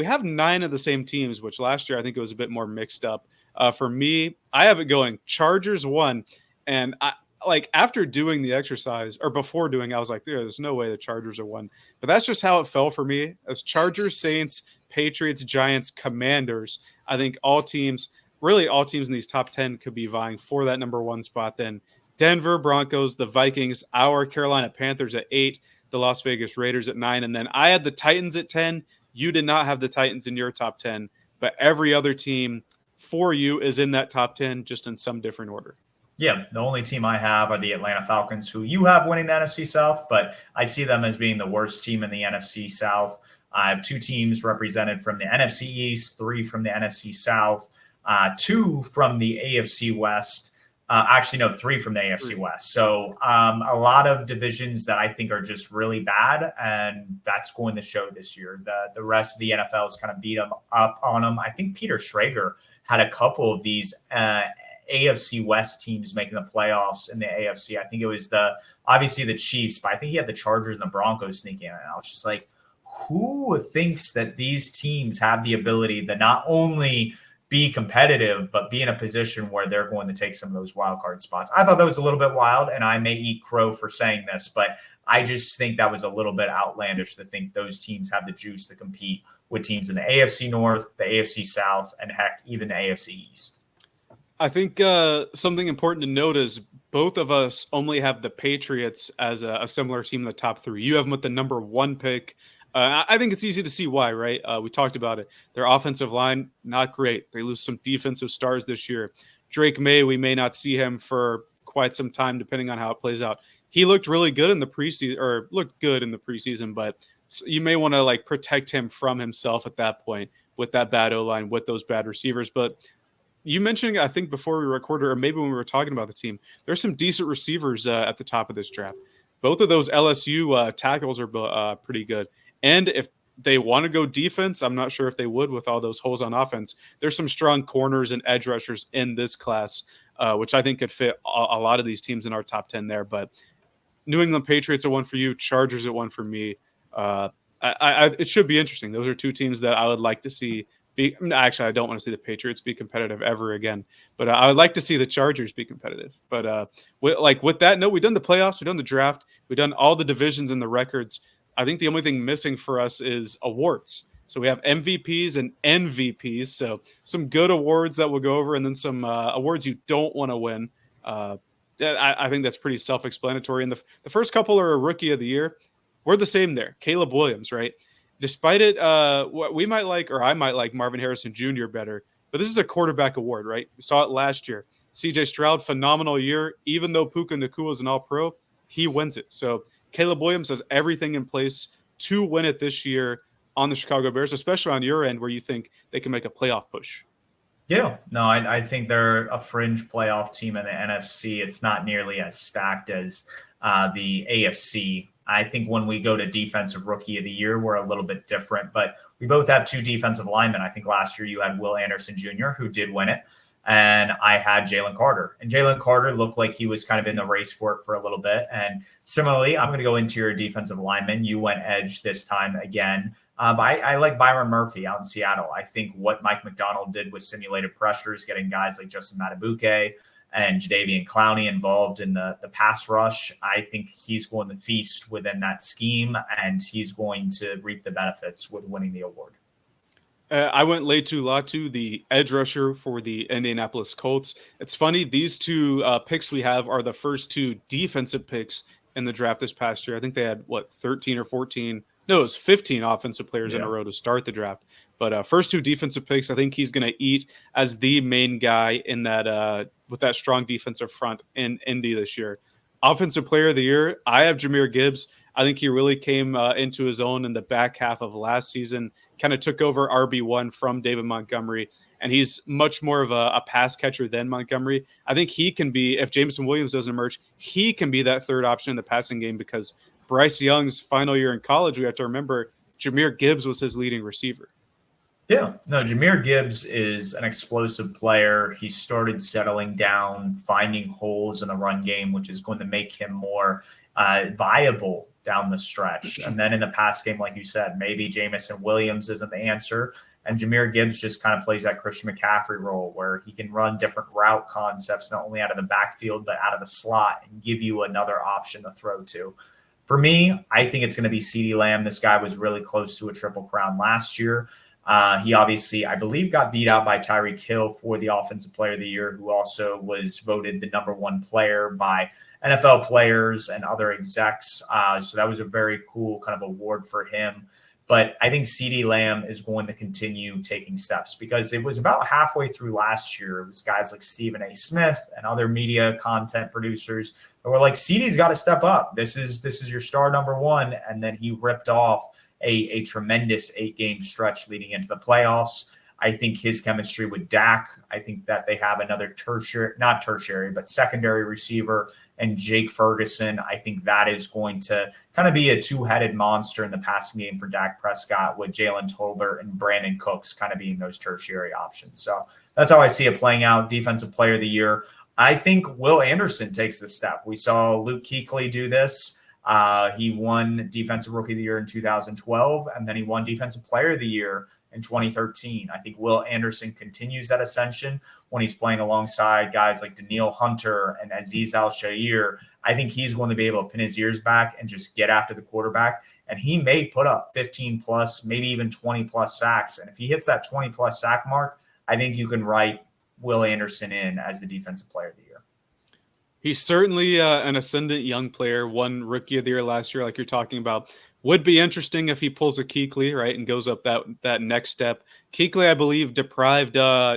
have 9 of the same teams, which last year I think it was a bit more mixed up. For me, I have it going Chargers 1, and I like after doing the exercise or before doing, I was like, there's no way the Chargers are 1. But that's just how it fell for me. As Chargers, Saints, Patriots, Giants, Commanders, I think all teams in these top 10 could be vying for that number 1 spot. Then Denver Broncos, the Vikings, our Carolina Panthers at 8, the Las Vegas Raiders at 9, and then I had the Titans at 10. You did not have the Titans in your top 10, but every other team for you is in that top 10, just in some different order. Yeah, the only team I have are the Atlanta Falcons, who you have winning the NFC South, but I see them as being the worst team in the NFC South. I have 2 teams represented from the NFC East, 3 from the NFC South, 2 from the AFC West. 3 from the AFC West. So a lot of divisions that I think are just really bad, and that's going to show this year. The rest of the NFL has kind of beat them up on them. I think Peter Schrager had a couple of these AFC West teams making the playoffs in the AFC. I think it was obviously the Chiefs, but I think he had the Chargers and the Broncos sneaking in. And I was just like, who thinks that these teams have the ability to not only be competitive, but be in a position where they're going to take some of those wild card spots? I thought that was a little bit wild, and I may eat crow for saying this, but I just think that was a little bit outlandish to think those teams have the juice to compete with teams in the AFC North, the AFC South, and heck, even the AFC East. I think something important to note is both of us only have the Patriots as a similar team in the top 3. You have them with the number 1 pick. I think it's easy to see why, right? We talked about it. Their offensive line, not great. They lose some defensive stars this year. Drake May, we may not see him for quite some time, depending on how it plays out. He looked really good in the preseason, but you may want to protect him from himself at that point with that bad O-line, with those bad receivers. But you mentioned, I think before we recorded, or maybe when we were talking about the team, there's some decent receivers at the top of this draft. Both of those LSU tackles are pretty good. And if they want to go defense, I'm not sure if they would with all those holes on offense. There's some strong corners and edge rushers in this class, which I think could fit a lot of these teams in our top 10 there. But New England Patriots at 1 for you, Chargers at 1 for me. It should be interesting. Those are 2 teams that I would like to see. Actually, I don't want to see the Patriots be competitive ever again, but I would like to see the Chargers be competitive. But with that note, we've done the playoffs, we've done the draft, we've done all the divisions and the records. I think the only thing missing for us is awards. So we have MVPs and NVPs, so some good awards that we'll go over, and then some awards you don't want to win. I think that's pretty self-explanatory. And the first couple are a Rookie of the Year. We're the same there. Caleb Williams, right? Despite it, what we might like, or I might like Marvin Harrison Jr. better, but this is a quarterback award, right? We saw it last year. CJ Stroud, phenomenal year. Even though Puka Nacua is an all-pro, he wins it. So Caleb Williams has everything in place to win it this year on the Chicago Bears, especially on your end where you think they can make a playoff push. Yeah, no, I think they're a fringe playoff team in the NFC. It's not nearly as stacked as the AFC. I think when we go to defensive rookie of the year, we're a little bit different, but we both have 2 defensive linemen. I think last year you had Will Anderson Jr., who did win it, and I had Jalen Carter. And Jalen Carter looked like he was kind of in the race for it for a little bit. And similarly, I'm going to go interior defensive lineman. You went edge this time again. I like Byron Murphy out in Seattle. I think what Mike McDonald did with simulated pressures, getting guys like Justin Matabuke and Jadeveon Clowney involved in the pass rush, I think he's going to feast within that scheme, and he's going to reap the benefits with winning the award. I went Laitu Latu, the edge rusher for the Indianapolis Colts. It's funny, these 2 picks we have are the first 2 defensive picks in the draft this past year. I think they had, 13 or 14? No, it was 15 offensive players in a row to start the draft. But first 2 defensive picks, I think he's going to eat as the main guy in that with that strong defensive front in Indy this year. Offensive player of the year, I have Jahmyr Gibbs. I think he really came into his own in the back half of last season, kind of took over RB1 from David Montgomery, and he's much more of a pass catcher than Montgomery. I think he can be, if Jameson Williams doesn't emerge, he can be that third option in the passing game, because Bryce Young's final year in college, we have to remember, Jahmyr Gibbs was his leading receiver. Yeah, no, Jahmyr Gibbs is an explosive player. He started settling down, finding holes in the run game, which is going to make him more viable down the stretch. And then in the pass game, like you said, maybe Jamison Williams isn't the answer. And Jahmyr Gibbs just kind of plays that Christian McCaffrey role where he can run different route concepts, not only out of the backfield, but out of the slot and give you another option to throw to. For me, I think it's going to be CeeDee Lamb. This guy was really close to a Triple Crown last year. He obviously, I believe, got beat out by Tyreek Hill for the Offensive Player of the Year, who also was voted the #1 player by NFL players and other execs. So that was a very cool kind of award for him. But I think CeeDee Lamb is going to continue taking steps because it was about halfway through last year. It was guys like Stephen A. Smith and other media content producers that were like, CeeDee's got to step up. This is your star #1. And then he ripped off a tremendous 8-game stretch leading into the playoffs. I think his chemistry with Dak, I think that they have another secondary receiver and Jake Ferguson. I think that is going to kind of be a two-headed monster in the passing game for Dak Prescott with Jalen Tolbert and Brandon Cooks kind of being those tertiary options. So that's how I see it playing out. Defensive Player of the Year. I think Will Anderson takes the step. We saw Luke Kuechly do this. He won Defensive Rookie of the Year in 2012, and then he won Defensive Player of the Year in 2013. I think Will Anderson continues that ascension when he's playing alongside guys like Daniil Hunter and Azeez Al-Shaair. I think he's going to be able to pin his ears back and just get after the quarterback. And he may put up 15 plus, maybe even 20 plus sacks. And if he hits that 20 plus sack mark, I think you can write Will Anderson in as the Defensive Player of the Year. He's certainly an ascendant young player, won Rookie of the Year last year, like you're talking about. Would be interesting if he pulls a Kuechly, right, and goes up that next step. Kuechly, I believe, deprived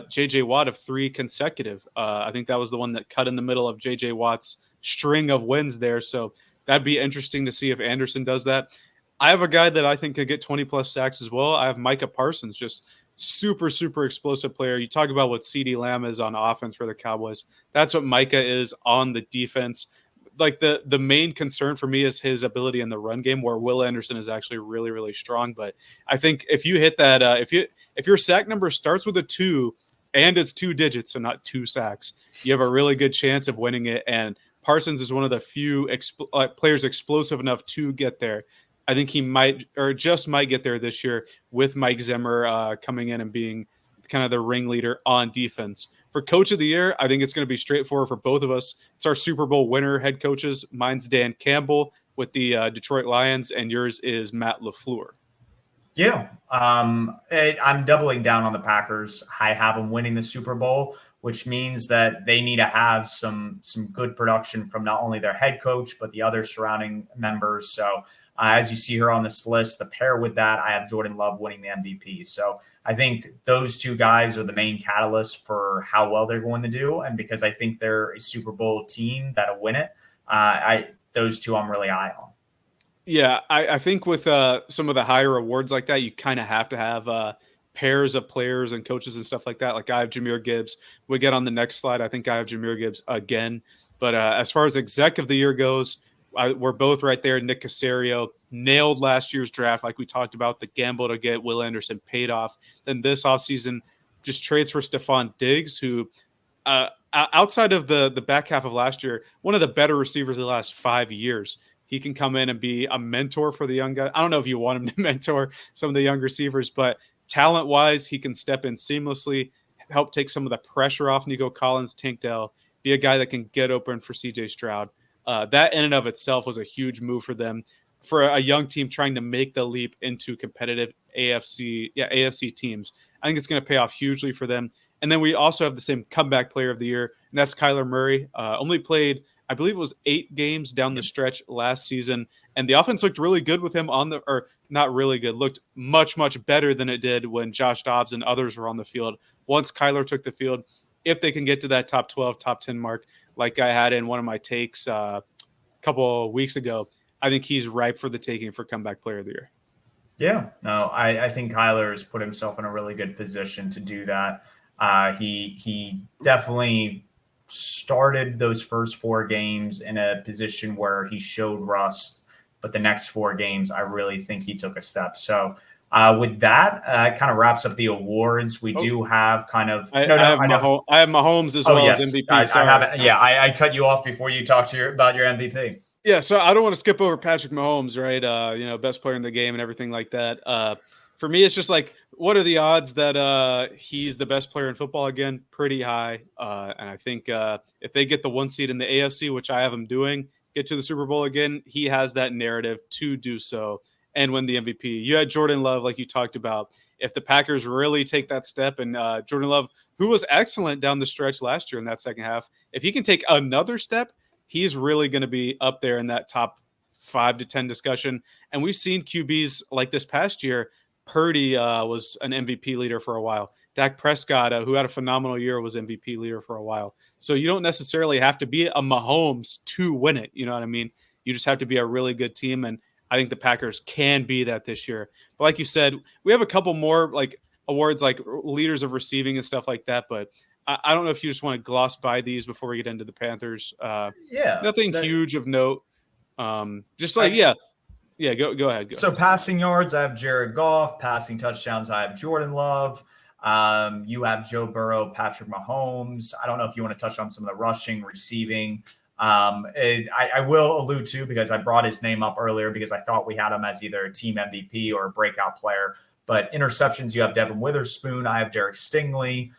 J.J. Watt of 3 consecutive. I think that was the one that cut in the middle of J.J. Watt's string of wins there. So that'd be interesting to see if Anderson does that. I have a guy that I think could get 20-plus sacks as well. I have Micah Parsons, just super, super explosive player. You talk about what CeeDee Lamb is on offense for the Cowboys. That's what Micah is on the defense. Like the main concern for me is his ability in the run game, where Will Anderson is actually really, really strong. But I think if you hit that, if your sack number starts with a 2 and it's 2 digits, so not 2 sacks, you have a really good chance of winning it. And Parsons is one of the few players explosive enough to get there. I think he might get there this year with Mike Zimmer coming in and being kind of the ringleader on defense. For Coach of the Year, I think it's going to be straightforward for both of us. It's our Super Bowl winner head coaches. Mine's Dan Campbell with the Detroit Lions, and yours is Matt LaFleur. Yeah, I'm doubling down on the Packers. I have them winning the Super Bowl, which means that they need to have some good production from not only their head coach, but the other surrounding members. So as you see here on this list, the pair with that, I have Jordan Love winning the MVP. So I think those two guys are the main catalyst for how well they're going to do. And because I think they're a Super Bowl team that'll win it, those two I'm really high on. Yeah, I think with some of the higher awards like that, you kind of have to have pairs of players and coaches and stuff like that. Like I have Jahmyr Gibbs. We get on the next slide. I think I have Jahmyr Gibbs again. But as far as exec of the year goes, we're both right there. Nick Caserio nailed last year's draft. Like we talked about, the gamble to get Will Anderson paid off. Then this offseason, just trades for Stephon Diggs, who outside of the back half of last year, one of the better receivers of the last 5 years. He can come in and be a mentor for the young guys. I don't know if you want him to mentor some of the young receivers, but talent-wise, he can step in seamlessly, help take some of the pressure off Nico Collins, Tank Dell, be a guy that can get open for CJ Stroud. That in and of itself was a huge move for them, for a young team trying to make the leap into competitive AFC teams. I think it's going to pay off hugely for them. And then we also have the same comeback player of the year, and that's Kyler Murray. Only played, I believe it was 8 games down the stretch last season. And the offense looked really good with him not really good, looked much better than it did when Josh Dobbs and others were on the field. Once Kyler took the field, if they can get to that top 12, top 10 mark, like I had in one of my takes a couple of weeks ago, I think he's ripe for the taking for comeback player of the year. Yeah, no, I think Kyler has put himself in a really good position to do that. He definitely started those first 4 games in a position where he showed rust, but the next 4 games, I really think he took a step. So with that, kind of wraps up the awards. We do have kind of I have Mahomes as well as MVP. I cut you off before you talked about your MVP. Yeah, so I don't want to skip over Patrick Mahomes, right? Best player in the game and everything like that. For me, it's just like, what are the odds that he's the best player in football again? Pretty high. And I think if they get the 1 seed in the AFC, which I have him doing, get to the Super Bowl again, he has that narrative to do so and win the MVP. You had Jordan Love, like you talked about. If the Packers really take that step, and Jordan Love, who was excellent down the stretch last year in that second half, if he can take another step, he's really going to be up there in that top 5 to 10 discussion. And we've seen QBs like this past year. Purdy was an MVP leader for a while. Dak Prescott, who had a phenomenal year, was MVP leader for a while. So you don't necessarily have to be a Mahomes to win it. You know what I mean? You just have to be a really good team. And I think the Packers can be that this year. But like you said, we have a couple more like awards like leaders of receiving and stuff like that. But I don't know if you just want to gloss by these before we get into the Panthers. Nothing huge of note. Just like, go ahead. So passing yards, I have Jared Goff. Passing touchdowns, I have Jordan Love. You have Joe Burrow, Patrick Mahomes. I don't know if you want to touch on some of the rushing, receiving. I will allude to, because I brought his name up earlier because I thought we had him as either a team MVP or a breakout player. But interceptions, you have Devin Witherspoon. I have Derek Stingley.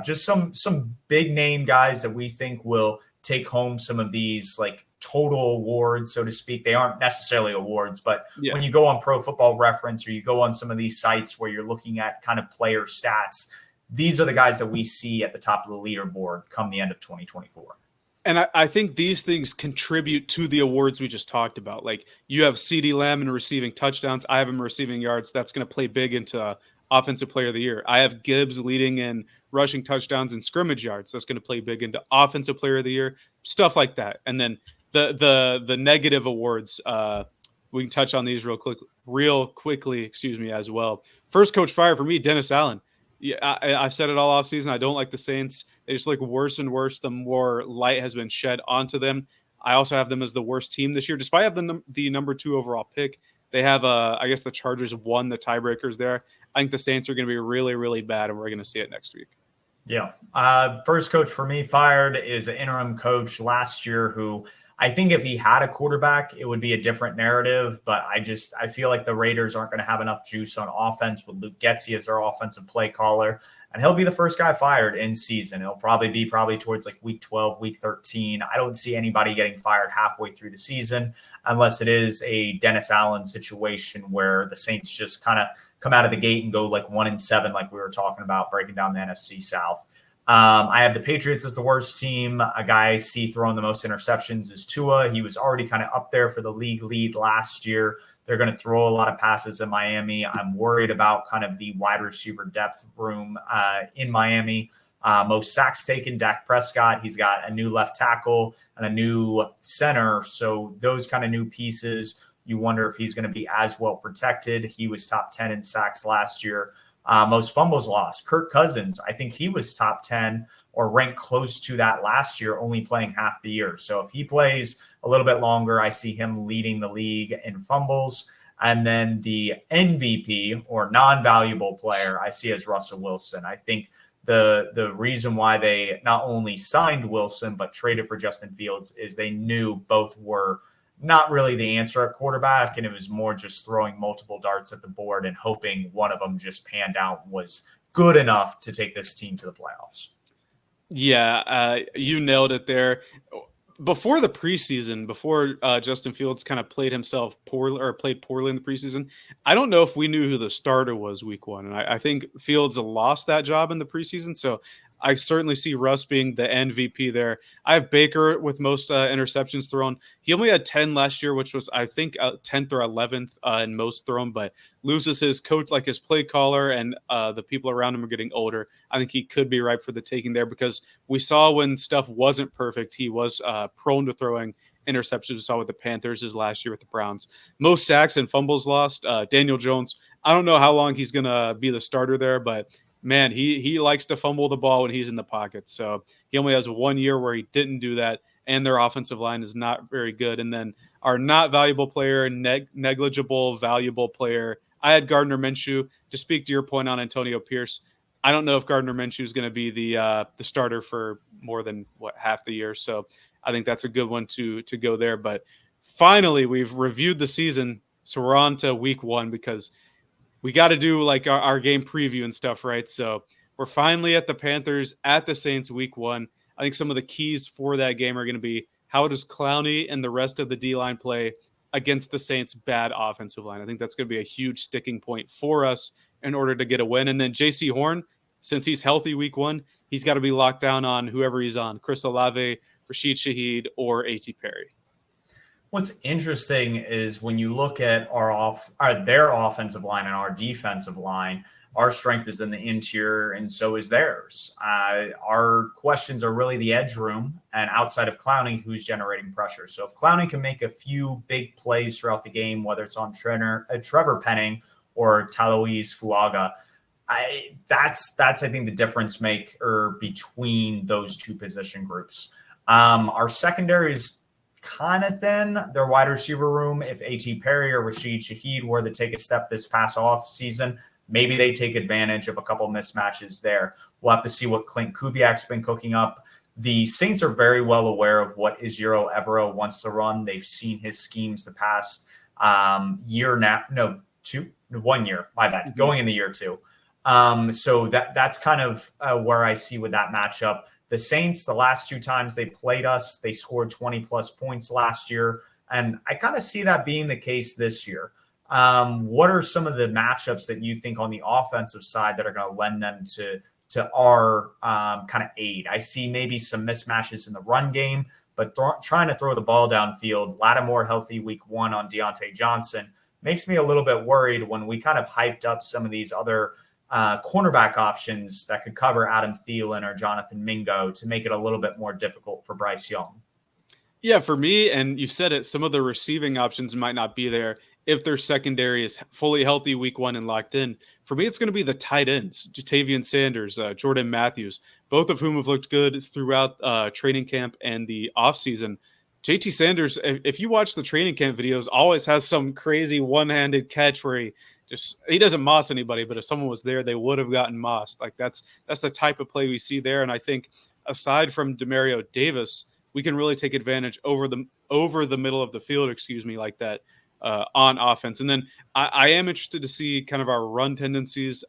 Just some big name guys that we think will take home some of these like total awards, so to speak. They aren't necessarily awards, but when you go on Pro Football Reference or you go on some of these sites where you're looking at kind of player stats, these are the guys that we see at the top of the leaderboard come the end of 2024. And I think these things contribute to the awards we just talked about. Like you have CeeDee Lamb in receiving touchdowns. I have him receiving yards. That's going to play big into Offensive Player of the Year. I have Gibbs leading in rushing touchdowns and scrimmage yards. That's going to play big into Offensive Player of the Year, stuff like that. And then the negative awards, we can touch on these real quickly, as well. First coach fired for me, Dennis Allen. Yeah, I've said it all offseason. I don't like the Saints. They just look worse and worse the more light has been shed onto them. I also have them as the worst team this year, despite having the number 2 overall pick. They have, I guess the Chargers won the tiebreakers there. I think the Saints are going to be really, really bad, and we're going to see it next week. Yeah. First coach for me fired is an interim coach last year who I think if he had a quarterback, it would be a different narrative. But I feel like the Raiders aren't going to have enough juice on offense with Luke Getsy as their offensive play caller. And he'll be the first guy fired in season. It'll probably be towards like week 12, week 13. I don't see anybody getting fired halfway through the season unless it is a Dennis Allen situation where the Saints just kind of come out of the gate and go like 1-7, like we were talking about, breaking down the NFC South. I have the Patriots as the worst team. A guy I see throwing the most interceptions is Tua. He was already kind of up there for the league lead last year. They're going to throw a lot of passes in Miami. I'm worried about kind of the wide receiver depth room in Miami. Most sacks taken, Dak Prescott. He's got a new left tackle and a new center. So those kind of new pieces, you wonder if he's going to be as well protected. He was top 10 in sacks last year. Most fumbles lost. Kirk Cousins, I think he was top 10 or ranked close to that last year, only playing half the year. So if he plays a little bit longer, I see him leading the league in fumbles. And then the MVP or non-valuable player I see as Russell Wilson. I think the reason why they not only signed Wilson but traded for Justin Fields is they knew both were not really the answer at quarterback, and it was more just throwing multiple darts at the board and hoping one of them just panned out, was good enough to take this team to the playoffs. Yeah, you nailed it there. Before the preseason, before Justin Fields kind of played poorly in the preseason, I don't know if we knew who the starter was week 1. And I think Fields lost that job in the preseason. So I certainly see Russ being the MVP there. I have Baker with most interceptions thrown. He only had 10 last year, which was, I think, 10th or 11th in most thrown, but loses his coach, like his play caller, and the people around him are getting older. I think he could be ripe for the taking there because we saw when stuff wasn't perfect, he was prone to throwing interceptions. We saw with the Panthers his last year with the Browns. Most sacks and fumbles lost. Daniel Jones, I don't know how long he's going to be the starter there, but man, he likes to fumble the ball when he's in the pocket. So he only has 1 year where he didn't do that, and their offensive line is not very good. And then our not valuable player, negligible valuable player, I had Gardner Minshew. To speak to your point on Antonio Pierce, I don't know if Gardner Minshew is going to be the starter for more than half the year. So I think that's a good one to go there. But finally, we've reviewed the season, so we're on to week 1 because we got to do like our game preview and stuff, right? So we're finally at the Panthers at the Saints week 1. I think some of the keys for that game are going to be how does Clowney and the rest of the D-line play against the Saints' bad offensive line. I think that's going to be a huge sticking point for us in order to get a win. And then J.C. Horn, since he's healthy week 1, he's got to be locked down on whoever he's on, Chris Olave, Rashid Shaheed, or A.T. Perry. What's interesting is when you look at their offensive line and our defensive line, our strength is in the interior, and so is theirs. Our questions are really the edge room and outside of Clowney, who's generating pressure. So if Clowney can make a few big plays throughout the game, whether it's on Trevor Penning or Taloise Fuaga, that's I think the difference maker between those two position groups. Our secondary is kind of thin. Their wide receiver room, if A.T. Perry or Rashid Shaheed were to take a step this past off season, maybe they take advantage of a couple mismatches there. We'll have to see what Clint Kubiak's been cooking up. The Saints are very well aware of what Ejiro Evero wants to run. They've seen his schemes the past year now. No, 1 year. My bad. Going in the year 2. So that's kind of where I see with that matchup. The Saints, the last 2 times they played us, they scored 20-plus points last year, and I kind of see that being the case this year. What are some of the matchups that you think on the offensive side that are going to lend them to our kind of aid? I see maybe some mismatches in the run game, but trying to throw the ball downfield. Lattimore healthy week 1 on Deontay Johnson makes me a little bit worried when we kind of hyped up some of these other cornerback options that could cover Adam Thielen or Jonathan Mingo to make it a little bit more difficult for Bryce Young. Yeah, for me, and you said it, some of the receiving options might not be there if their secondary is fully healthy week 1 and locked in. For me, it's going to be the tight ends, Jatavian Sanders, Jordan Matthews, both of whom have looked good throughout training camp and the offseason. JT Sanders, if you watch the training camp videos, always has some crazy one-handed catch where he doesn't moss anybody, but if someone was there, they would have gotten mossed. Like that's the type of play we see there. And I think aside from Demario Davis, we can really take advantage over the middle of the field, like that on offense. And then I am interested to see kind of our run tendencies.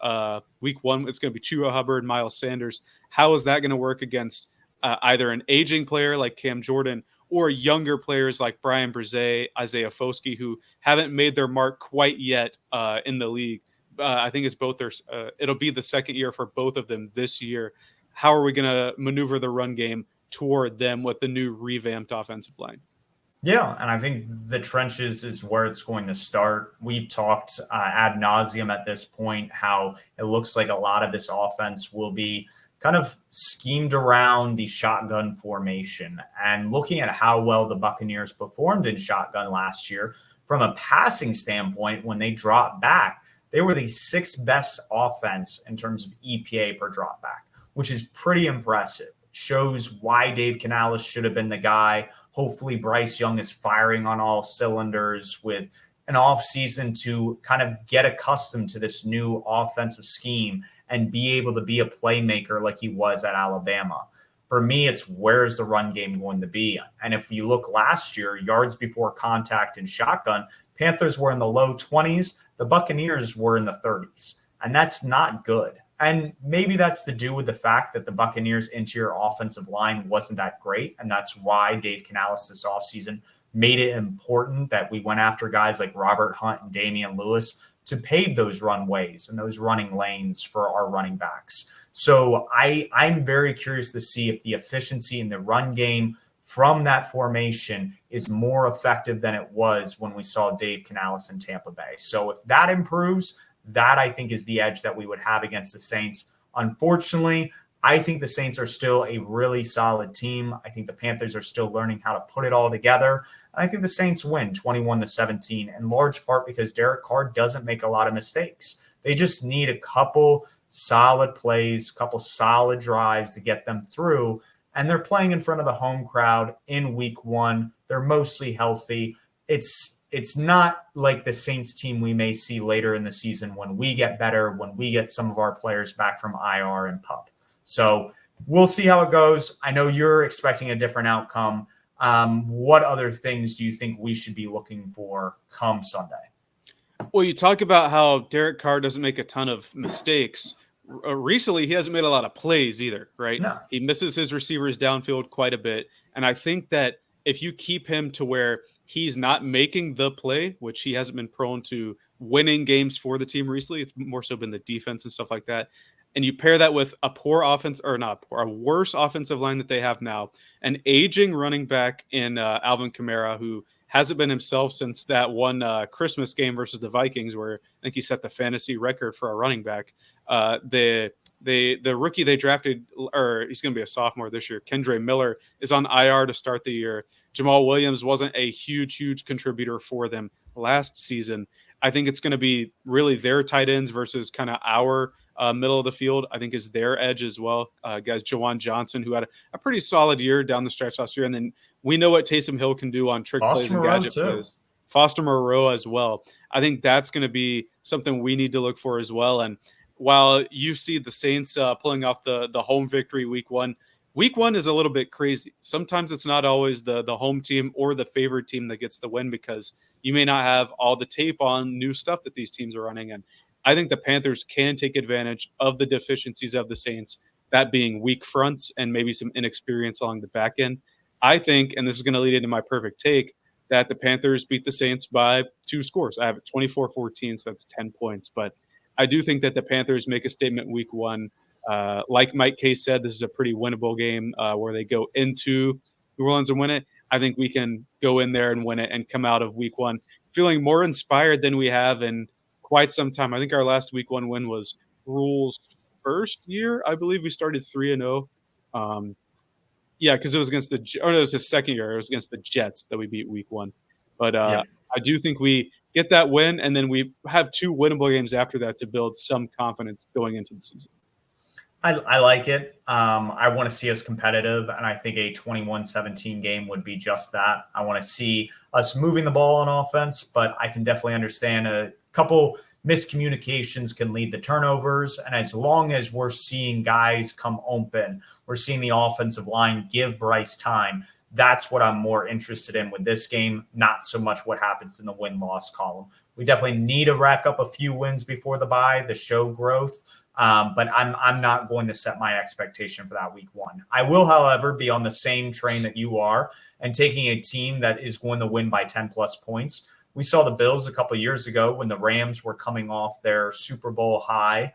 Week 1, it's going to be Chuba Hubbard, Miles Sanders. How is that going to work against either an aging player like Cam Jordan or younger players like Brian Brzee, Isaiah Foskey, who haven't made their mark quite yet in the league? I think it's both it'll be the second year for both of them this year. How are we going to maneuver the run game toward them with the new revamped offensive line? Yeah, and I think the trenches is where it's going to start. We've talked ad nauseum at this point how it looks like a lot of this offense will be kind of schemed around the shotgun formation. And looking at how well the Buccaneers performed in shotgun last year, from a passing standpoint, when they dropped back, they were the 6th best offense in terms of EPA per drop back, which is pretty impressive. Shows why Dave Canales should have been the guy. Hopefully Bryce Young is firing on all cylinders with an offseason to kind of get accustomed to this new offensive scheme and be able to be a playmaker like he was at Alabama. For me, it's where's the run game going to be? And if you look last year, yards before contact in shotgun, Panthers were in the low 20s. The Buccaneers were in the 30s. And that's not good. And maybe that's to do with the fact that the Buccaneers' interior offensive line wasn't that great. And that's why Dave Canales this offseason made it important that we went after guys like Robert Hunt and Damian Lewis to pave those runways and those running lanes for our running backs. So I'm very curious to see if the efficiency in the run game from that formation is more effective than it was when we saw Dave Canales in Tampa Bay. So if that improves, that I think is the edge that we would have against the Saints. Unfortunately, I think the Saints are still a really solid team. I think the Panthers are still learning how to put it all together. And I think the Saints win 21-17, in large part because Derek Carr doesn't make a lot of mistakes. They just need a couple solid plays, couple solid drives to get them through. And they're playing in front of the home crowd in week 1. They're mostly healthy. It's not like the Saints team we may see later in the season when we get better, when we get some of our players back from IR and PUP. So we'll see how it goes. I know you're expecting a different outcome. What other things do you think we should be looking for come Sunday? Well, you talk about how Derek Carr doesn't make a ton of mistakes. Recently, he hasn't made a lot of plays either, right? No. He misses his receivers downfield quite a bit. And I think that if you keep him to where he's not making the play, which he hasn't been prone to winning games for the team recently, it's more so been the defense and stuff like that. And you pair that with a poor offense, or not poor, a worse offensive line that they have now, an aging running back in Alvin Kamara, who hasn't been himself since that one Christmas game versus the Vikings, where I think he set the fantasy record for a running back. The rookie they drafted, or he's going to be a sophomore this year, Kendre Miller, is on IR to start the year. Jamal Williams wasn't a huge contributor for them last season. I think it's going to be really their tight ends versus kind of our middle of the field, I think, is their edge as well. Guys, Jawan Johnson, who had a pretty solid year down the stretch last year. And then we know what Taysom Hill can do on trick plays and gadget plays. Foster Moreau as well. I think that's going to be something we need to look for as well. And while you see the Saints pulling off the home victory week one is a little bit crazy. Sometimes it's not always the home team or the favored team that gets the win, because you may not have all the tape on new stuff that these teams are running. And I think the Panthers can take advantage of the deficiencies of the Saints, that being weak fronts and maybe some inexperience along the back end. I think, and this is going to lead into my perfect take, that the Panthers beat the Saints by 2 scores. I have it 24-14, so that's 10 points. But I do think that the Panthers make a statement week one. Like Mike K said, this is a pretty winnable game where they go into New Orleans and win it. I think we can go in there and win it and come out of week one feeling more inspired than we have in quite some time. I think our last week one win was Rule's first year. I believe we started 3-0. Yeah, because it was against it was his second year. It was against the Jets that we beat week one. But I do think we get that win, and then we have 2 winnable games after that to build some confidence going into the season. I like it. I want to see us competitive, and I think a 21-17 game would be just that. I want to see us moving the ball on offense, but I can definitely understand a couple miscommunications can lead to turnovers. And as long as we're seeing guys come open, we're seeing the offensive line give Bryce time. That's what I'm more interested in with this game, not so much what happens in the win-loss column. We definitely need to rack up a few wins before the bye, the show growth. But I'm not going to set my expectation for that week one. I will, however, be on the same train that you are and taking a team that is going to win by 10 plus points. We saw the Bills a couple of years ago when the Rams were coming off their Super Bowl high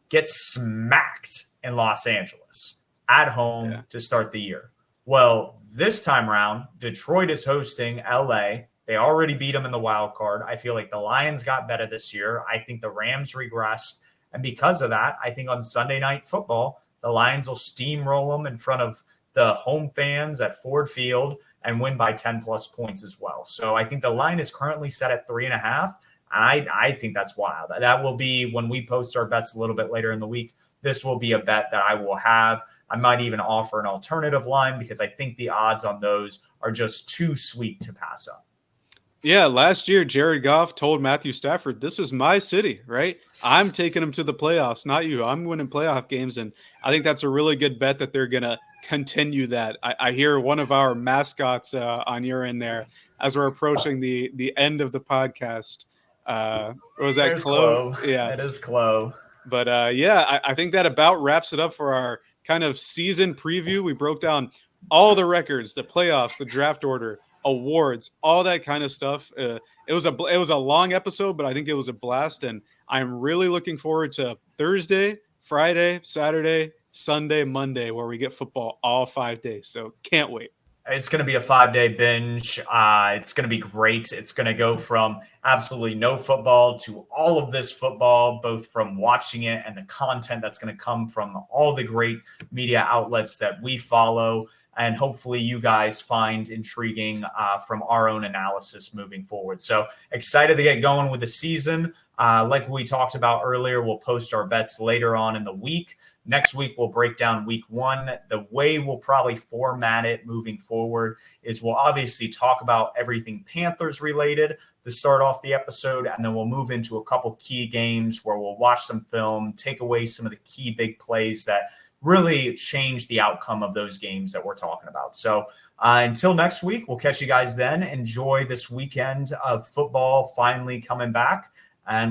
get smacked in Los Angeles at home to start the year. Well, this time around, Detroit is hosting LA. They already beat them in the wild card. I feel like the Lions got better this year. I think the Rams regressed. And because of that, I think on Sunday Night Football, the Lions will steamroll them in front of the home fans at Ford Field and win by 10 plus points as well. So I think the line is currently set at 3.5. And I think that's wild. That will be when we post our bets a little bit later in the week. This will be a bet that I will have. I might even offer an alternative line because I think the odds on those are just too sweet to pass up. Yeah, last year, Jared Goff told Matthew Stafford, this is my city, right? I'm taking him to the playoffs, not you. I'm winning playoff games. And I think that's a really good bet that they're going to continue that. I hear one of our mascots on your end there as we're approaching the end of the podcast. Was that Clove? Yeah, it is Clove. But I think that about wraps it up for our kind of season preview. We broke down all the records, the playoffs, the draft order, awards, all that kind of stuff. It was a long episode, but I think it was a blast, and I'm really looking forward to Thursday, Friday, Saturday, Sunday, Monday, where we get football all 5 days. So can't wait. It's going to be a 5-day binge. It's going to be great. It's going to go from absolutely no football to all of this football, both from watching it and the content that's going to come from all the great media outlets that we follow. And hopefully you guys find intriguing from our own analysis moving forward. So excited to get going with the season. Like we talked about earlier, we'll post our bets later on in the week. Next week, we'll break down week one. The way we'll probably format it moving forward is we'll obviously talk about everything Panthers related to start off the episode. And then we'll move into a couple key games where we'll watch some film, take away some of the key big plays that really change the outcome of those games that we're talking about. So until next week, we'll catch you guys then. Enjoy this weekend of football finally coming back, and we'll